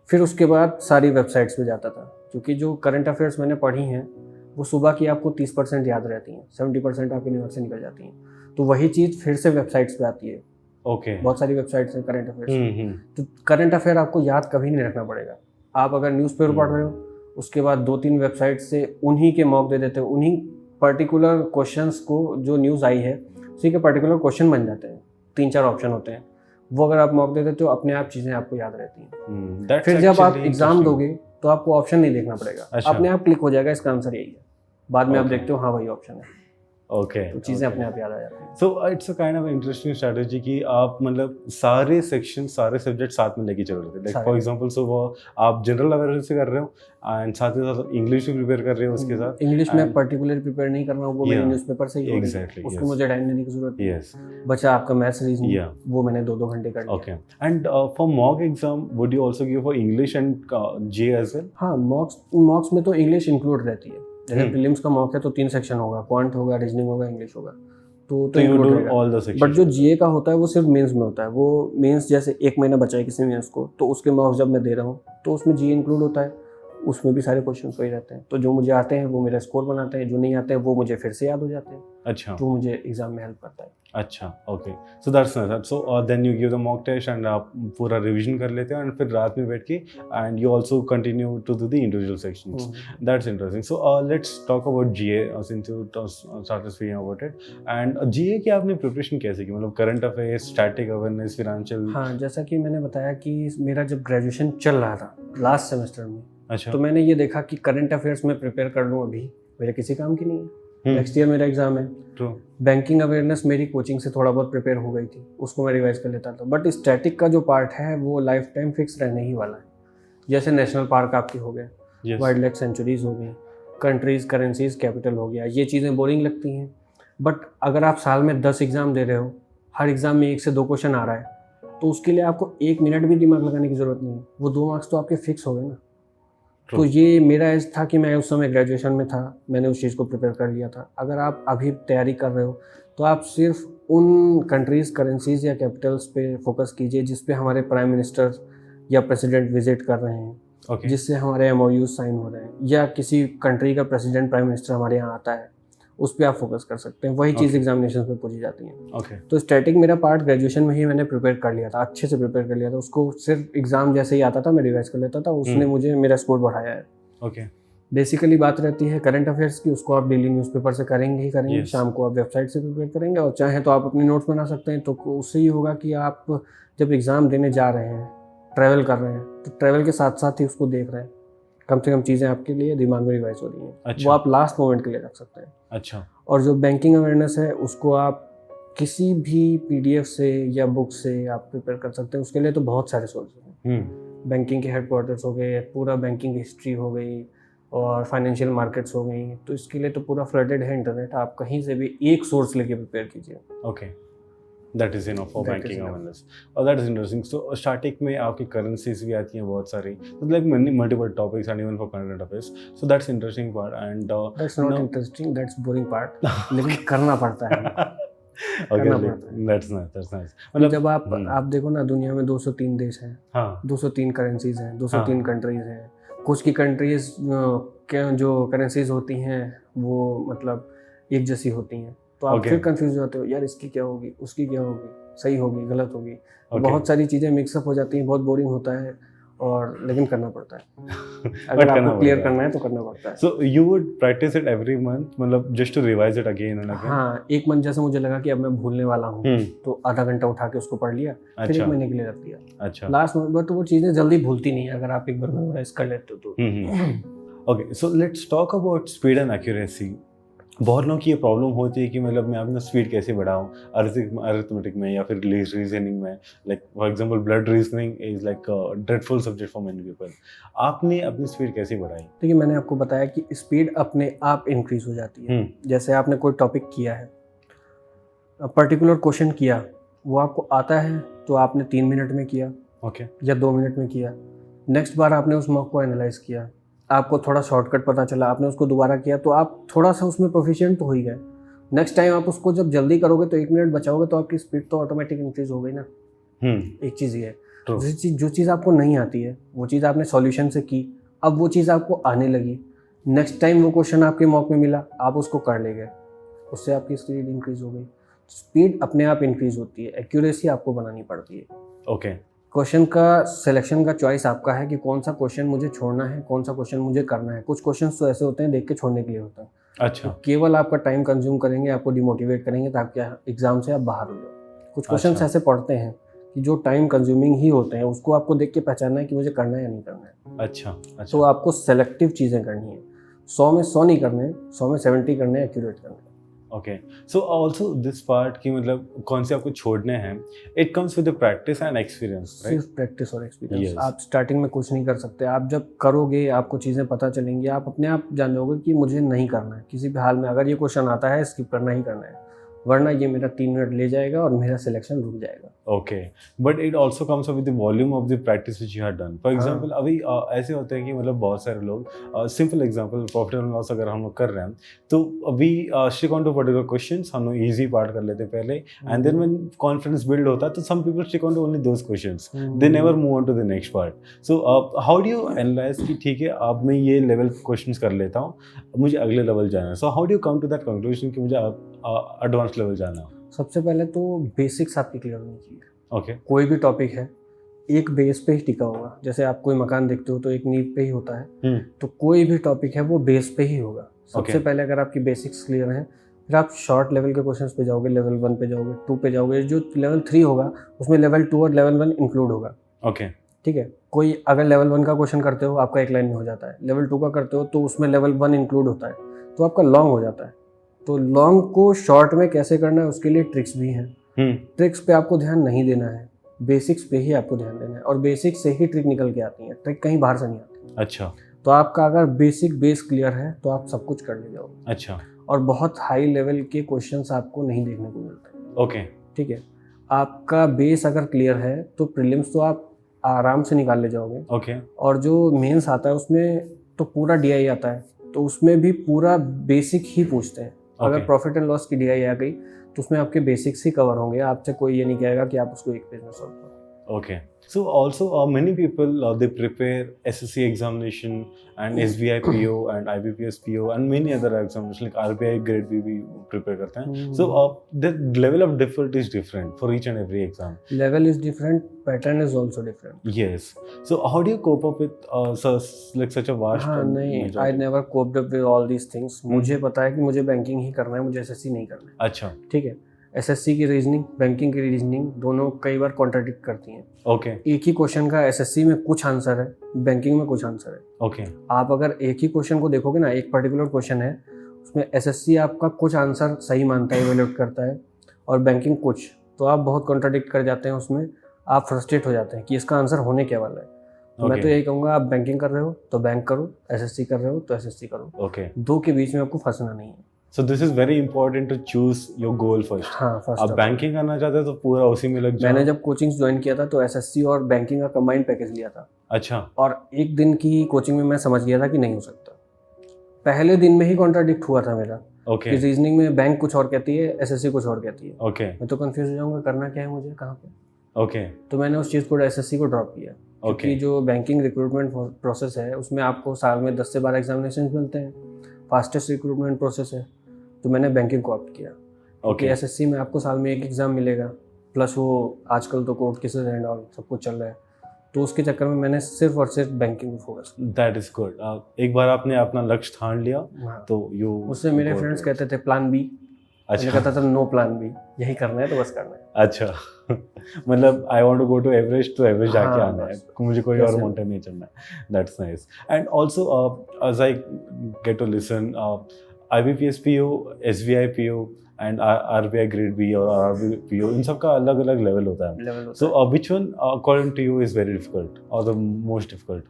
फिर उसके बाद सारी वेबसाइट्स पे जाता था, क्योंकि जो करंट अफेयर्स मैंने पढ़ी हैं वो सुबह की आपको 30% याद रहती हैं, 70% आपके दिमाग से निकल जाती हैं। तो वही चीज़ फिर से वेबसाइट्स पे आती है। ओके, बहुत सारी वेबसाइट्स हैं करंट अफेयर्स। हम्म, तो करंट अफेयर आपको याद कभी नहीं रखना पड़ेगा। आप अगर न्यूज़पेपर पढ़ रहे हो, उसके बाद 2-3 वेबसाइट से उन्हीं के मॉक दे देते हो, उन्हीं पर्टिकुलर क्वेश्चंस को जो न्यूज़ आई है उसी के पर्टिकुलर क्वेश्चन बन जाते हैं। 3-4 ऑप्शन होते हैं, वो अगर आप मॉक दे देते हो अपने आप चीज़ें आपको याद रहती हैं। फिर जब आप एग्ज़ाम दोगे तो आपको ऑप्शन नहीं देखना पड़ेगा। अच्छा, अपने आप क्लिक हो जाएगा इसका आंसर यही है। बाद में आप Okay. देखते हो हाँ वही ऑप्शन है, ओके, तो चीज़ें अपने आप याद आ जाती हैं। So it's a kind of interesting strategy कि आप मतलब सारे सेक्शन सारे सब्जेक्ट साथ में लेके चल रहे थे। लाइक सारे। फॉर एग्जांपल सो वो आप जनरल अवेयरनेस से कर रहे हो एंड साथ ही साथ इंग्लिश भी प्रिपेयर कर रहे हो उसके साथ। इंग्लिश में And- पर्टिकुलर प्रिपेयर नहीं करना, वो मेरे Yeah, न्यूज़पेपर से ही हो रही है। exactly, उसको yes. मुझे टाइम देने की जरूरत नहीं है। Yes, बचा आपका मैथ्स रीजनिंग, yeah, वो मैंने 2-2 घंटे कर लिया। okay. And for mock exam, would you also give for English and GA as well? हाँ, मॉक्स में तो इंग्लिश इंक्लूड रहती है। जैसे प्रीलिम्स का मॉक है तो 3 सेक्शन होगा, क्वांट होगा, रीजनिंग होगा, इंग्लिश होगा, तो So you include do रहेगा। all the but sections. जो जीए का होता है वो सिर्फ मेंस में होता है। वो मेंस जैसे 1 महीना बचा है किसी मेंस को, तो उसके मार्क्स जब मैं दे रहा हूँ तो उसमें जीए इंक्लूड होता है, उसमें भी सारे क्वेश्चन वही रहते हैं। तो जो मुझे आते हैं वो मेरा स्कोर बनाते हैं, जो नहीं आते हैं वो मुझे फिर से याद हो जाते हैं, अच्छा, तो मुझे एग्जाम में हेल्प करता है। अच्छा, okay, so that's nice. So then you give the mock test and आप पूरा रिवीजन कर लेते हो एंड फिर रात में बैठ के and you also continue to do the individual sections. That's interesting. So let's talk about GA since you started speaking about it. And GA की आपने प्रिपरेशन कैसे की? मतलब current affairs, static awareness, financial? हाँ, जैसा कि मैंने बताया कि मेरा जब ग्रेजुएशन चल रहा था लास्ट सेमेस्टर में, अच्छा, तो मैंने ये देखा कि करंट अफेयर्स में प्रिपेयर कर लूँ अभी मेरे किसी काम की नहीं है। नेक्स्ट ईयर मेरा एग्जाम है। ट्रू। बैंकिंग अवेयरनेस मेरी कोचिंग से थोड़ा बहुत प्रिपेयर हो गई थी, उसको मैं रिवाइज कर लेता था। बट स्टैटिक का जो पार्ट है वो लाइफ टाइम फिक्स रहने ही वाला है। जैसे नेशनल पार्क आपके हो गए, वाइल्ड लाइफ सेंचुरीज हो गई, कंट्रीज करेंसीज कैपिटल हो गया, ये चीज़ें बोरिंग लगती हैं। बट अगर आप साल में 10 एग्ज़ाम दे रहे हो, हर एग्ज़ाम में 1 से 2 क्वेश्चन आ रहा है, तो उसके लिए आपको 1 मिनट भी दिमाग लगाने की ज़रूरत नहीं है। वो 2 मार्क्स तो आपके फिक्स हो गए ना। तो ये मेरा एज था कि मैं उस समय ग्रेजुएशन में था, मैंने उस चीज़ को प्रिपेयर कर लिया था। अगर आप अभी तैयारी कर रहे हो तो आप सिर्फ उन कंट्रीज़ करेंसीज या कैपिटल्स पे फोकस कीजिए जिस पे हमारे प्राइम मिनिस्टर या प्रेसिडेंट विजिट कर रहे हैं, ओके, जिससे हमारे एमओयू साइन हो रहे हैं, या किसी कंट्री का प्रेसिडेंट प्राइम मिनिस्टर हमारे यहाँ आता है, उस पर आप फोकस कर सकते हैं। वही चीज़ Okay. एग्जामिनेशन में पूछी जाती है। ओके, तो स्टैटिक मेरा पार्ट ग्रेजुएशन में ही मैंने प्रिपेयर कर लिया था, अच्छे से प्रिपेयर कर लिया था। उसको सिर्फ एग्ज़ाम जैसे ही आता था मैं रिवाइज कर लेता था, उसने मुझे मेरा स्कोर बढ़ाया है। ओके, बेसिकली बात रहती है करंट अफेयर्स की, उसको आप डेली न्यूज़पेपर से करेंगे ही करेंगे। Yes. शाम को आप वेबसाइट से प्रिपेयर करेंगे, और चाहे तो आप अपने नोट्स बना सकते हैं। तो उससे ये होगा कि आप जब एग्ज़ाम देने जा रहे हैं, ट्रैवल कर रहे हैं, तो ट्रैवल के साथ साथ ही उसको देख रहे हैं, कम से कम चीज़ें आपके लिए दिमाग में रिवाइज हो रही हैं। अच्छा, वो आप लास्ट मोमेंट के लिए रख सकते हैं। अच्छा, और जो बैंकिंग अवेयरनेस है उसको आप किसी भी PDF से या बुक से आप प्रिपेयर कर सकते हैं। उसके लिए तो बहुत सारे सोर्स हैं। बैंकिंग के हेडक्वार्टर्स हो गए, पूरा बैंकिंग हिस्ट्री हो गई, और फाइनेंशियल मार्केट्स हो गई। तो इसके लिए तो पूरा फ्लडेड है इंटरनेट, आप कहीं से भी एक सोर्स लेके प्रिपेयर कीजिए। Okay, that is enough for That is banking enough. Awareness. और that is interesting. So starting में आपकी करेंसीज भी आती हैं बहुत सारी, मतलब multiple topics and even for current affairs. So that's interesting part and that's not interesting, that's boring part, लेकिन करना पड़ता है। ओके, करना पड़ता है। That's nice. मतलब जब आप देखो ना, दुनिया में 203 देश हैं, हाँ, 203 करेंसीज हैं, 203 कंट्रीज हैं। कुछ की कंट्रीज के जो करेंसीज होती हैं वो मतलब एक जैसी होती हैं, तो आप Okay. फिर कंफ्यूज होते हो, यार इसकी क्या होगी, उसकी क्या होगी। सही होगी गलत होगी, Okay. बहुत सारी चीज़ें मिक्सअप हो जाती हैं, बहुत बोरिंग होता है, और लेकिन करना पड़ता है। अगर करना आपको क्लियर पड़ता है। करना है तो करना पड़ता है। So you would practice it every month, मतलब just to revise it again and again? हाँ, एक मंथ जैसे मुझे लगा कि अब मैं भूलने वाला हूँ, तो आधा घंटा उठा के उसको पढ़ लिया, फिर एक अच्छा महीने के लिए रख दिया। अच्छा लास्ट मंथ में तो वो चीज़ें जल्दी भूलती नहीं है अगर आप एक बार मेमोराइज कर लेते हो तो। Okay, so let's talk about speed and accuracy. बहुत लोगों की ये प्रॉब्लम होती है कि मतलब मैं अपना स्पीड कैसे बढ़ाऊँ अरिथमेटिक में या फिर रीजनिंग में। Like for example blood reasoning is like dreadful subject for many people. आपने अपनी स्पीड कैसे बढ़ाई? देखिए, मैंने आपको बताया कि स्पीड अपने आप इंक्रीज हो जाती है। जैसे आपने कोई टॉपिक किया है, पर्टिकुलर क्वेश्चन किया, वो आपको आता है तो आपने 3 मिनट में किया ओके या 2 मिनट में किया। नेक्स्ट बार आपने उस मॉक को एनालाइज किया, आपको थोड़ा शॉर्टकट पता चला, आपने उसको दोबारा किया, तो आप थोड़ा सा उसमें प्रोफिशिएंट तो हो ही गए। नेक्स्ट टाइम आप उसको जब जल्दी करोगे तो 1 मिनट बचाओगे, तो आपकी स्पीड तो ऑटोमेटिक इंक्रीज हो गई ना। एक चीज़ ये है। True. जो चीज़ आपको नहीं आती है वो चीज़ आपने सॉल्यूशन से की, अब वो चीज़ आपको आने लगी, नेक्स्ट टाइम वो क्वेश्चन आपके मॉक में मिला, आप उसको कर ले गए, उससे आपकी स्पीड इंक्रीज हो गई। स्पीड अपने आप इंक्रीज होती है, एक्यूरेसी आपको बनानी पड़ती है। ओके क्वेश्चन का सिलेक्शन का चॉइस आपका है कि कौन सा क्वेश्चन मुझे छोड़ना है, कौन सा क्वेश्चन मुझे करना है। कुछ क्वेश्चन तो ऐसे होते हैं देख के छोड़ने के लिए होता है, अच्छा केवल आपका टाइम कंज्यूम करेंगे, आपको डिमोटिवेट करेंगे ताकि एग्जाम से आप बाहर हो जाओ। कुछ क्वेश्चन अच्छा। ऐसे पढ़ते हैं कि जो टाइम कंज्यूमिंग ही होते हैं, उसको आपको देख के पहचानना है कि मुझे करना है या नहीं करना है। अच्छा तो आपको सेलेक्टिव चीज़ें करनी है, 100 में 100 नहीं करने, 100 में 70 करने, एक्यूरेट करने। Okay, so also this part कि मतलब कौन से आपको छोड़ने हैं, it comes with the practice and experience, right? सिर्फ प्रैक्टिस और एक्सपीरियंस। Yes. आप स्टार्टिंग में कुछ नहीं कर सकते, आप जब करोगे आपको चीज़ें पता चलेंगी, आप अपने आप जान जाओगे कि मुझे नहीं करना है किसी भी हाल में। अगर ये क्वेश्चन आता है स्किप करना ही करना है, वरना ये मेरा 3 मिनट ले जाएगा और मेरा सिलेक्शन रुक जाएगा। Okay, but it also comes with the volume of the practice which you have done. For example अभी ऐसे होते हैं कि मतलब बहुत सारे लोग, simple example profit and loss अगर हम लोग कर रहे हैं तो अभी stick on to particular questions, हम लोग इजी पार्ट कर लेते हैं पहले, and then when confidence build होता है तो some people stick on to only those questions, they never move on to the next part. So how do you analyse कि ठीक है अब मैं ये लेवल क्वेश्चंस कर लेता हूँ, मुझे अगले लेवल जाना है। So how do you come to that conclusion कि मुझे एडवांस लेवल जाना है? सबसे पहले तो बेसिक्स आपकी क्लियर होनी चाहिए। ओके कोई भी टॉपिक है एक बेस पे ही टिका होगा। जैसे आप कोई मकान देखते हो तो एक नींव पे ही होता है, तो कोई भी टॉपिक है वो बेस पे ही होगा। सबसे Okay. पहले अगर आपकी बेसिक्स क्लियर हैं, फिर आप शॉर्ट लेवल के क्वेश्चंस पे जाओगे, लेवल 1 पे जाओगे, 2 पे जाओगे, जो लेवल 3 होगा उसमें लेवल 2 और लेवल 1 इंक्लूड होगा। ओके ठीक है, कोई अगर लेवल 1 का क्वेश्चन करते हो आपका एक लाइन में हो जाता है, लेवल 2 का करते हो तो उसमें लेवल 1 इंक्लूड होता है, तो आपका लॉन्ग हो जाता है। तो लॉन्ग को शॉर्ट में कैसे करना है उसके लिए ट्रिक्स भी हैं। ट्रिक्स पे आपको ध्यान नहीं देना है, बेसिक्स पे ही आपको ध्यान देना है, और बेसिक से ही ट्रिक निकल के आती है, ट्रिक कहीं बाहर से नहीं आती। अच्छा तो आपका अगर बेसिक बेस क्लियर है तो आप सब कुछ कर ले जाओगे। अच्छा और बहुत हाई लेवल के क्वेश्चंस आपको नहीं देखने को मिलते। ओके ठीक है, आपका बेस अगर क्लियर है तो प्रीलिम्स तो आप आराम से निकाल ले जाओगे। ओके और जो मेंस आता है उसमें तो पूरा डीआई आता है, तो उसमें भी पूरा बेसिक ही पूछते हैं। अगर Okay. प्रॉफिट एंड लॉस की डीआई आ गई तो उसमें आपके बेसिक्स ही कवर होंगे, आपसे कोई ये नहीं कहेगा कि आप उसको एक पेज में सॉल्व करो। Okay. So also many people they prepare SSC examination and SBI PO and IBPS PO and many other examinations like RBI grade B भी prepare करते हैं. So the level of difficulty is different for each and every exam. Level is different, pattern is also different. Yes. So how do you cope up with like such a vast? हाँ नहीं, I never coped up with all these things. मुझे पता है कि मुझे banking ही करना है, मुझे SSC नहीं करना है। अच्छा ठीक है, एसएससी की रीजनिंग, बैंकिंग की रीजनिंग दोनों कई बार कॉन्ट्राडिक्ट करती हैं। ओके एक ही क्वेश्चन का एसएससी में कुछ आंसर है, बैंकिंग में कुछ आंसर है। ओके आप अगर एक ही क्वेश्चन को देखोगे ना, एक पर्टिकुलर क्वेश्चन है उसमें एसएससी आपका कुछ आंसर सही मानता है, इवैल्यूएट करता है, और बैंकिंग कुछ, तो आप बहुत कॉन्ट्राडिक्ट कर जाते हैं उसमें, आप फ्रस्ट्रेट हो जाते हैं कि इसका आंसर होने क्या वाला है। तो मैं तो यही कहूँगा, आप बैंकिंग कर रहे हो तो बैंक करो, एसएससी कर रहे हो तो एसएससी करो। ओके दो के बीच में आपको फंसना नहीं है। So this is very important to choose your goal first. हाँ, फर्स्ट आप बैंकिंग करना चाहते हो तो पूरा उसी में लग जाओ। मैंने जब कोचिंग ज्वाइन किया था तो एसएससी और बैंकिंग का कंबाइंड पैकेज लिया था। अच्छा और एक दिन की कोचिंग में मैं समझ गया था कि नहीं हो सकता। पहले दिन में ही कॉन्ट्राडिक्ट हुआ था मेरा ओके कि रीजनिंग में बैंक कुछ और कहती है, एसएससी कुछ और कहती है। ओके मैं तो कंफ्यूज हो जाऊंगा, करना क्या है मुझे, कहाँ पे। ओके तो मैंने उस चीज़ को, एसएससी को ड्रॉप किया। ओके कि जो बैंकिंग रिक्रूटमेंट प्रोसेस है उसमें आपको साल में 10 से 12 एग्जामिनेशन मिलते हैं, फास्टेस्ट रिक्रूटमेंट प्रोसेस है, तो मैंने बैंकिंग को ऑप्ट किया। ओके एसएससी में आपको साल में एक एग्ज़ाम मिलेगा, प्लस वो आजकल तो कोर्ट केसेस एंड ऑल सब कुछ चल रहा है, तो उसके चक्कर में मैंने सिर्फ और सिर्फ बैंकिंग पे फोकस दैट इज गुड। एक बार आपने अपना लक्ष्य ठान लिया किया। हाँ, तो यू उससे मेरे फ्रेंड्स कहते थे प्लान बी, मैंने अच्छा कहता था नो प्लान बी, यही करना है तो बस करना है। अच्छा मतलब I want to go to Everest, तो एवरेस्ट जाके हाँ, आना है, बस। मुझे कोई और कैसे? माउंटेन नहीं चढ़ना है। That's nice. And also as I get to listen IBPS PO, SBI PO एंड RBI ग्रेड बी और RRB PO, इन सब का अलग अलग लेवल होता है। लेवल होता so which one according to you is very difficult और the most difficult?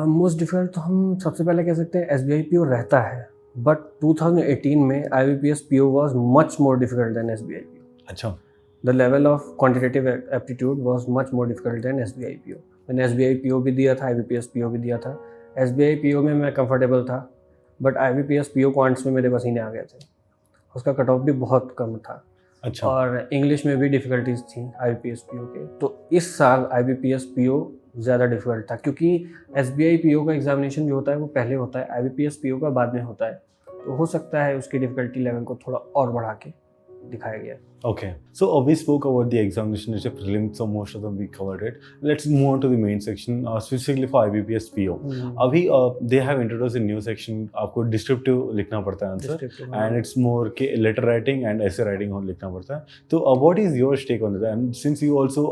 Most difficult तो हम सबसे पहले कह सकते हैं SBI PO रहता है, बट 2018 में IBPS PO was much more difficult than SBI PO. अच्छा The level of quantitative aptitude was much more difficult than SBI PO. मैंने SBI PO भी दिया था, IBPS PO भी दिया था। SBI PO में मैं कंफर्टेबल था, बट IBPS PO क्वांट्स में मेरे पसीने आ गए थे। उसका कट ऑफ भी बहुत कम था अच्छा और इंग्लिश में भी डिफ़िकल्टीज थी IBPS PO के। तो इस साल IBPS PO ज़्यादा डिफ़िकल्ट था, क्योंकि SBI PO का एग्जामिनेशन जो होता है वो पहले होता है, IBPS PO का बाद में होता है। तो हो सकता है उसकी डिफ़िकल्टी लेवल को थोड़ा और बढ़ा के दिखाया गया। Okay, so we spoke about the examination, which is prelims, so most of them we covered it. Let's move on to the main section, specifically for IBPS PO. अभी they have introduced a new section, आपको descriptive लिखना पड़ता है answer, and it's more के letter writing and essay writing लिखना पड़ता है। तो what is your take on that? And since you also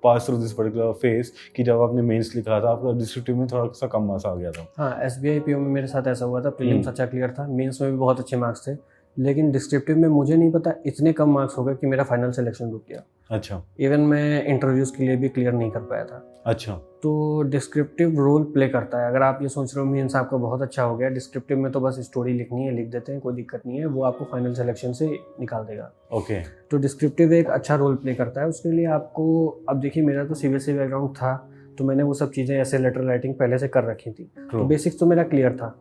passed through this particular phase कि जब आपने मेंस लिखा था, आपका descriptive में थोड़ा सा कम मार्क्स आ गया था। हाँ, SBI PO में मेरे साथ ऐसा हुआ था, प्रीलिम्स अच्छा क्लियर था, मेंस में भी बहुत अच्छे मार्क्स थे, लेकिन डिस्क्रिप्टिव में मुझे नहीं पता इतने कम मार्क्स हो गए कि मेरा फाइनल सिलेक्शन रुक गया। अच्छा इवन मैं इंटरव्यूज़ के लिए भी क्लियर नहीं कर पाया था। अच्छा तो डिस्क्रिप्टिव रोल प्ले करता है। अगर आप ये सोच रहे हो मेंस आपका बहुत अच्छा हो गया, डिस्क्रिप्टिव में तो बस स्टोरी लिखनी है, लिख देते हैं, कोई दिक्कत नहीं है, वो आपको फाइनल सिलेक्शन से निकाल देगा। ओके तो डिस्क्रिप्टिव एक अच्छा रोल प्ले करता है। उसके लिए आपको, अब देखिए मेरा तो CBSE बैकग्राउंड था, तो मैंने वो सब चीज़ें ऐसे लेटर राइटिंग पहले से कर रखी थी, तो बेसिक्स तो मेरा क्लियर था।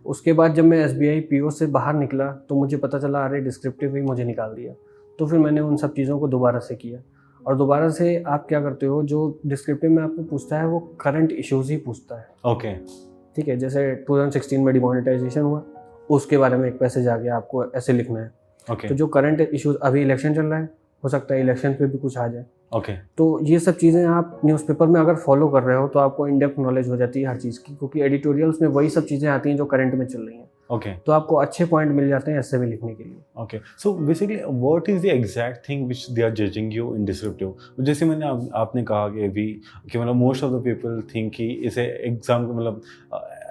उसके बाद जब मैं SBI PO से बाहर निकला तो मुझे पता चला अरे डिस्क्रिप्टिव ही मुझे निकाल दिया। तो फिर मैंने उन सब चीज़ों को दोबारा से किया, और दोबारा से आप क्या करते हो, जो डिस्क्रिप्टिव में आपको पूछता है वो करंट इश्यूज़ ही पूछता है। ओके ठीक है, जैसे 2016 में डिमोनेटाइजेशन हुआ, उसके बारे में एक पैसेज आ गया, आपको ऐसे लिखना है। ओके तो जो करंट इश्यूज, अभी इलेक्शन चल रहा है, हो सकता है इलेक्शन पे भी कुछ आ जाए। ओके तो ये सब चीज़ें आप न्यूज़पेपर में अगर फॉलो कर रहे हो तो आपको इन डेप्थ नॉलेज हो जाती है हर चीज़ की, क्योंकि एडिटोरियल्स में वही सब चीज़ें आती हैं जो करंट में चल रही हैं। ओके तो आपको अच्छे पॉइंट मिल जाते हैं ऐसे भी लिखने के लिए। Okay so basically what is the exact thing which they are judging you in descriptive? जैसे मैंने आपने कहा कि अभी कि मतलब most of the people think कि इसे एग्जाम को मतलब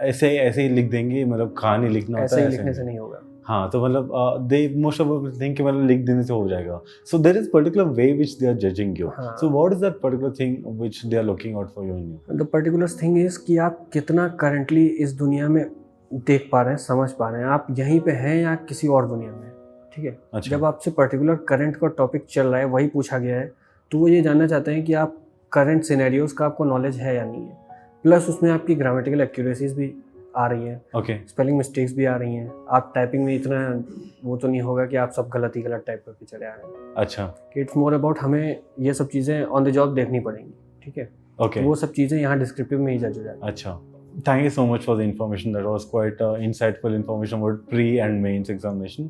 ऐसे ही लिख देंगे, मतलब कहानी लिखना होता ऐसे है, ही लिखने से नहीं होगा। हाँ, तो मतलब they most of people think कि मतलब लिख देने से हो जाएगा। So there is particular way which they are judging you. हाँ। So what is that particular thing which they are looking out for you in you? The particular thing is कि आप कितना करंटली इस दुनिया में देख पा रहे हैं, समझ पा रहे हैं, आप यहीं पे हैं या किसी और दुनिया में। ठीक है, अच्छा। जब आपसे पर्टिकुलर करंट का टॉपिक चल रहा है, वही पूछा गया है, तो वो ये जानना चाहते हैं कि आप करंट सिनेरियोज का आपको नॉलेज है या नहीं है। प्लस उसमें आपकी ग्रामेटिकल एक्यूरेसीज भी आ रही हैं, ओके स्पेलिंग मिस्टेक्स भी आ रही हैं। आप टाइपिंग में इतना वो तो नहीं होगा कि आप सब गलत ही गलत टाइप करके चले आ रहे हैं। अच्छा कि इट्स मोर अबाउट हमें ये सब चीज़ें ऑन द जॉब देखनी पड़ेंगी। ठीक है, ओके तो वो सब चीज़ें यहाँ डिस्क्रिप्टिव में ही जज हो जाती हैं। अच्छा, thank you so much for the information. That was quite insightful information about pre and mains examination.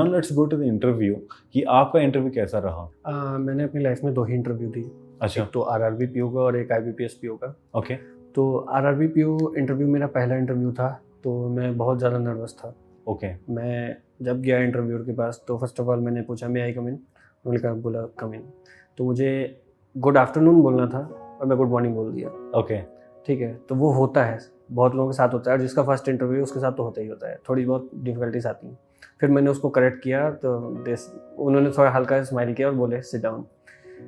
Now let's go to the interview. कि आपका इंटरव्यू कैसा रहा? मैंने अपनी लाइफ में 2 ही इंटरव्यू दी। अच्छा एक तो RRB PO का और एक IBPS PO का। ओके तो RRB PO इंटरव्यू मेरा पहला इंटरव्यू था, तो मैं बहुत ज़्यादा नर्वस था। ओके मैं जब गया इंटरव्यूअर के पास तो फर्स्ट ऑफ ऑल मैंने पूछा मे आई कम इन, उन्होंने कहा बोला कम इन। तो मुझे गुड आफ्टरनून बोलना था और मैं गुड मॉर्निंग बोल दिया। ओके ठीक है, तो वो होता है, बहुत लोगों के साथ होता है, और जिसका फर्स्ट इंटरव्यू उसके साथ तो होता ही होता है, थोड़ी बहुत डिफिकल्टीज आती हैं। फिर मैंने उसको करेक्ट किया तो उन्होंने थोड़ा हल्का स्माइल किया और बोले सिट डाउन।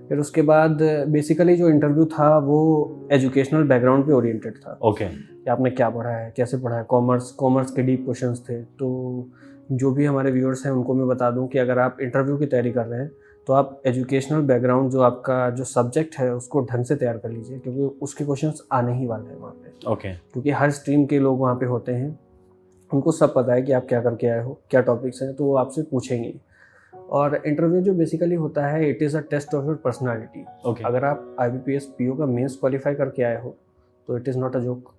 फिर उसके बाद बेसिकली जो इंटरव्यू था वो एजुकेशनल बैकग्राउंड पे ओरिएंटेड था ओके कि आपने क्या पढ़ा है, कैसे पढ़ा है। कॉमर्स के डीप क्वेश्चंस थे। तो जो भी हमारे व्यूअर्स हैं उनको मैं बता दूं कि अगर आप इंटरव्यू की तैयारी कर रहे हैं तो आप एजुकेशनल बैकग्राउंड जो आपका जो सब्जेक्ट है उसको ढंग से तैयार कर लीजिए, क्योंकि उसके क्वेश्चंस आने ही वाले हैं वहाँ पे। ओके क्योंकि हर स्ट्रीम के लोग वहाँ पे होते हैं, उनको सब पता है कि आप क्या करके आए हो, क्या टॉपिक्स हैं, तो वो आपसे पूछेंगे। और इंटरव्यू जो बेसिकली होता है it is a test of your personality. Okay अगर आप IBPS PO का मेंस क्वालिफाई करके आए हो तो it is not a joke,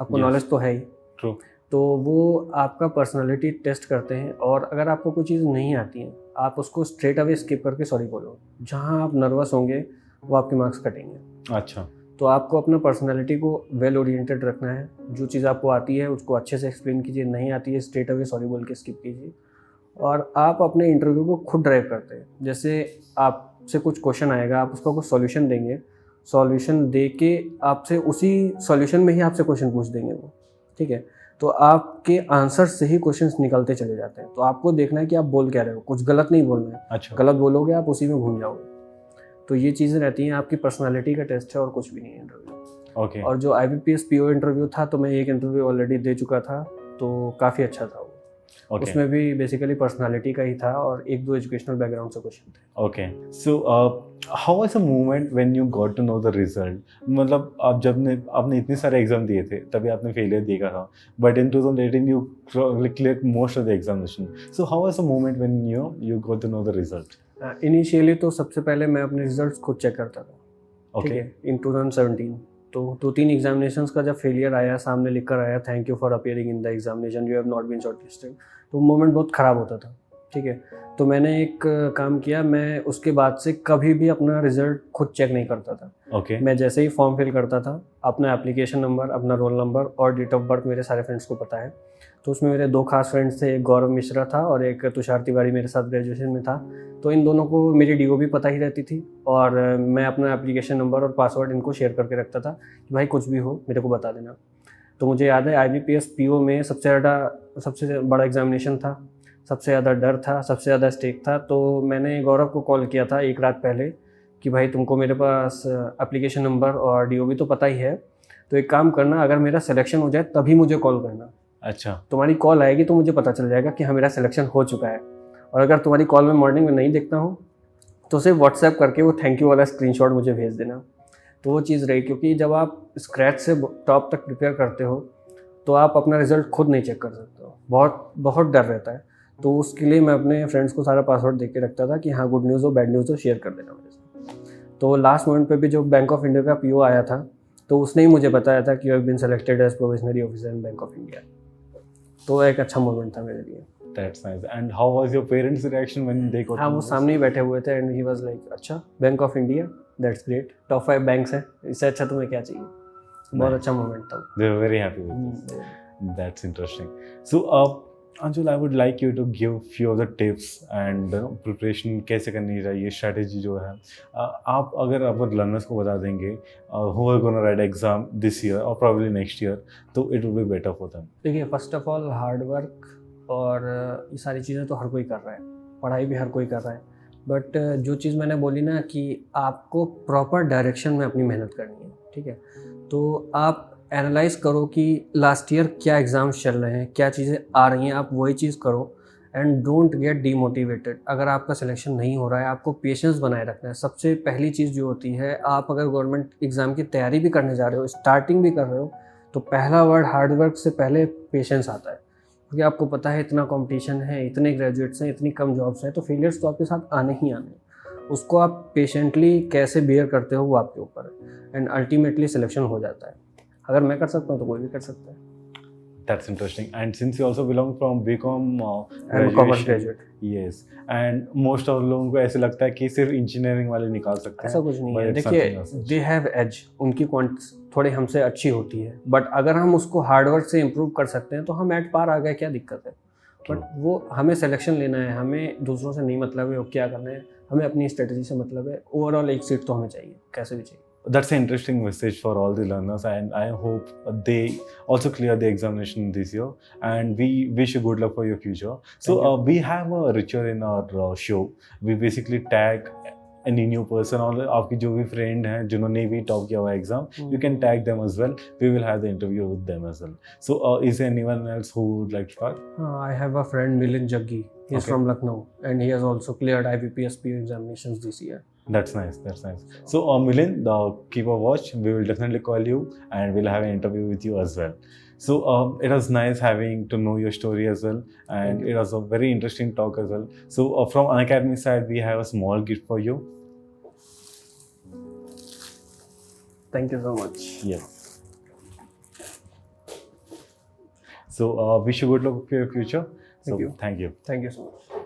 आपको Yes. नॉलेज तो है ही। ट्रू तो वो आपका पर्सनालिटी टेस्ट करते हैं, और अगर आपको कोई चीज़ नहीं आती है, आप उसको स्ट्रेट अवे स्किप करके सॉरी बोलो। जहाँ आप नर्वस होंगे वो आपके मार्क्स कटेंगे। अच्छा। तो आपको अपना पर्सनालिटी को वेल ओरिएंटेड रखना है। जो चीज़ आपको आती है उसको अच्छे से एक्सप्लेन कीजिए, नहीं आती है स्ट्रेट अवे सॉरी बोल के स्किप कीजिए। और आप अपने इंटरव्यू को खुद ड्राइव करते हैं। जैसे आपसे कुछ क्वेश्चन आएगा, आप उसका कुछ सॉल्यूशन देंगे, सॉल्यूशन दे के आपसे उसी सॉल्यूशन में ही आपसे क्वेश्चन पूछ देंगे वो, ठीक है। तो आपके आंसर से ही क्वेश्चंस निकलते चले जाते हैं। तो आपको देखना है कि आप बोल क्या रहे हो, कुछ गलत नहीं बोलना है। अच्छा। गलत बोलोगे आप उसी में घूम जाओगे। तो ये चीज़ें रहती हैं, आपकी पर्सनालिटी का टेस्ट है और कुछ भी नहीं है इंटरव्यू। ओके। और जो IBPS PO इंटरव्यू था, तो मैं एक इंटरव्यू ऑलरेडी दे चुका था, तो काफ़ी अच्छा था वो। Okay. उसमें भी बेसिकली पर्सनालिटी का ही था और एक दो एजुकेशनल बैकग्राउंड से क्वेश्चन थे। Okay, so how was the moment when you got to know the result? मतलब आप आपने इतने सारे एग्जाम दिए थे, तभी आपने फेलियर देखा था, but in 2018 you cleared most of the examination. So how was the moment when you got to know the result? Initially तो सबसे पहले मैं अपने रिजल्ट्स खुद चेक करता था, ठीक ओके। है, इन 2017। तो 2-3 एग्जामिनेशंस का जब फेलियर आया, सामने लिख कर आया thank you for appearing in the examination, you have not been shortlisted, तो मोमेंट बहुत ख़राब होता था, ठीक है। तो मैंने एक काम किया, मैं उसके बाद से कभी भी अपना रिजल्ट खुद चेक नहीं करता था। ओके। मैं जैसे ही फॉर्म फिल करता था, अपना एप्लीकेशन नंबर, अपना रोल नंबर और डेट ऑफ बर्थ मेरे सारे फ्रेंड्स को पता है। तो उसमें मेरे 2 खास फ्रेंड्स थे, एक गौरव मिश्रा था और एक तुषार तिवारी मेरे साथ ग्रेजुएशन में था। तो इन दोनों को मेरी DO भी पता ही रहती थी और मैं अपना एप्लीकेशन नंबर और पासवर्ड इनको शेयर करके रखता था कि भाई कुछ भी हो मेरे को बता देना। तो मुझे याद है IBPS PO में सबसे बड़ा एग्जामिनेशन था, सबसे ज़्यादा डर था, सबसे ज़्यादा स्टेक था। तो मैंने गौरव को कॉल किया था एक रात पहले कि भाई तुमको मेरे पास एप्लीकेशन नंबर और DO भी तो पता ही है, तो एक काम करना, अगर मेरा सिलेक्शन हो जाए तभी मुझे कॉल करना। अच्छा। तुम्हारी कॉल आएगी तो मुझे पता चल जाएगा कि हाँ मेरा सिलेक्शन हो चुका है। और अगर तुम्हारी कॉल में मॉर्निंग में नहीं देखता हूँ तो सिर्फ व्हाट्सएप करके वो थैंक यू वाला स्क्रीनशॉट मुझे भेज देना। तो वो चीज़ रही, क्योंकि जब आप स्क्रैच से टॉप तक प्रिपेयर करते हो तो आप अपना रिजल्ट खुद नहीं चेक कर सकते हो, बहुत डर रहता है। तो उसके लिए मैं अपने फ्रेंड्स को सारा पासवर्ड दे के रखता था कि हाँ गुड न्यूज़ हो बैड न्यूज़ हो शेयर कर देना मेरे साथ। तो लास्ट मोमेंट पे भी जो बैंक ऑफ इंडिया का PO आया था, तो उसने ही मुझे बताया था कि you have been selected as probationary officer in Bank of India. तो एक अच्छा मोमेंट था मेरे लिए। That's nice. And how was your parents' reaction when they got? हाँ, वो सामने ही बैठे हुए थे एंड ही वाज लाइक अच्छा bank of India, that's great, top 5 banks हैं, इससे अच्छा तुम्हें क्या चाहिए। बहुत अच्छा मोमेंट था। They were very happy with this. That's interesting. So, Anshul, I would like you to give few of the tips and preparation कैसे करनी चाहिए, strategy जो है आप अगर learners को बता देंगे who are going to write exam this year or probably next year, तो it will be better for them. देखिए, first of all hard work और ये सारी चीज़ें तो हर कोई कर रहा है, पढ़ाई भी हर कोई कर रहा है, बट जो चीज़ मैंने बोली ना कि आपको प्रॉपर डायरेक्शन में अपनी मेहनत करनी है, ठीक है। तो आप एनालाइज करो कि लास्ट ईयर क्या एग्ज़ाम्स चल रहे हैं, क्या चीज़ें आ रही हैं, आप वही चीज़ करो एंड डोंट गेट डीमोटिवेटेड। अगर आपका सिलेक्शन नहीं हो रहा है, आपको पेशेंस बनाए रखना है। सबसे पहली चीज़ जो होती है, आप अगर गवर्नमेंट एग्ज़ाम की तैयारी भी करने जा रहे हो, स्टार्टिंग भी कर रहे हो, तो पहला वर्ड हार्ड वर्क से पहले पेशेंस आता है, क्योंकि आपको पता है इतना कंपटीशन है, इतने ग्रेजुएट्स हैं, इतनी कम जॉब्स हैं, तो फेलियर्स तो आपके साथ आने ही आने हैं। उसको आप पेशेंटली कैसे बियर करते हो वो आपके ऊपर है एंड अल्टीमेटली सिलेक्शन हो जाता है। अगर मैं कर सकता हूँ तो कोई भी कर सकता है। That's interesting. And since you also belong from BCom I'm a commerce graduate. yes, and most of लोगों को ऐसे लगता है कि सिर्फ इंजीनियरिंग वाले निकाल सकते हैं। ऐसा कुछ नहीं but है। it's देखिए, something else. They have edge, उनकी क्वांटिटी थोड़ी हमसे अच्छी होती है, बट अगर हम उसको हार्डवर्क से इम्प्रूव कर सकते हैं तो हम एट पार आ गए, क्या दिक्कत है। बट वो हमें सिलेक्शन लेना है, हमें दूसरों से नहीं मतलब है वो क्या करना है, हमें अपनी स्ट्रेटजी से मतलब है। ओवरऑल एक सीट तो हमें चाहिए, कैसे भी चाहिए। That's an interesting message for all the learners, and I hope they also clear the examination this year, and we wish you good luck for your future. So we have a ritual in our show. We basically tag any new person or आपकी जो भी friend हैं जिन्होंने भी top किया हुआ exam, you can tag them as well. We will have the interview with them as well. So is there anyone else who would like to start? I have a friend Milind Jaggi. He's from Lucknow and he has also cleared IBPS PO examinations this year. That's nice. That's nice. So, Milind, keep a watch. We will definitely call you and we'll have an interview with you as well. So, it was nice having to know your story as well, and it was a very interesting talk as well. So, from Unacademy side, we have a small gift for you. Thank you so much. Yes. So, wish you good luck for your future. Thank you. Thank you. Thank you so much.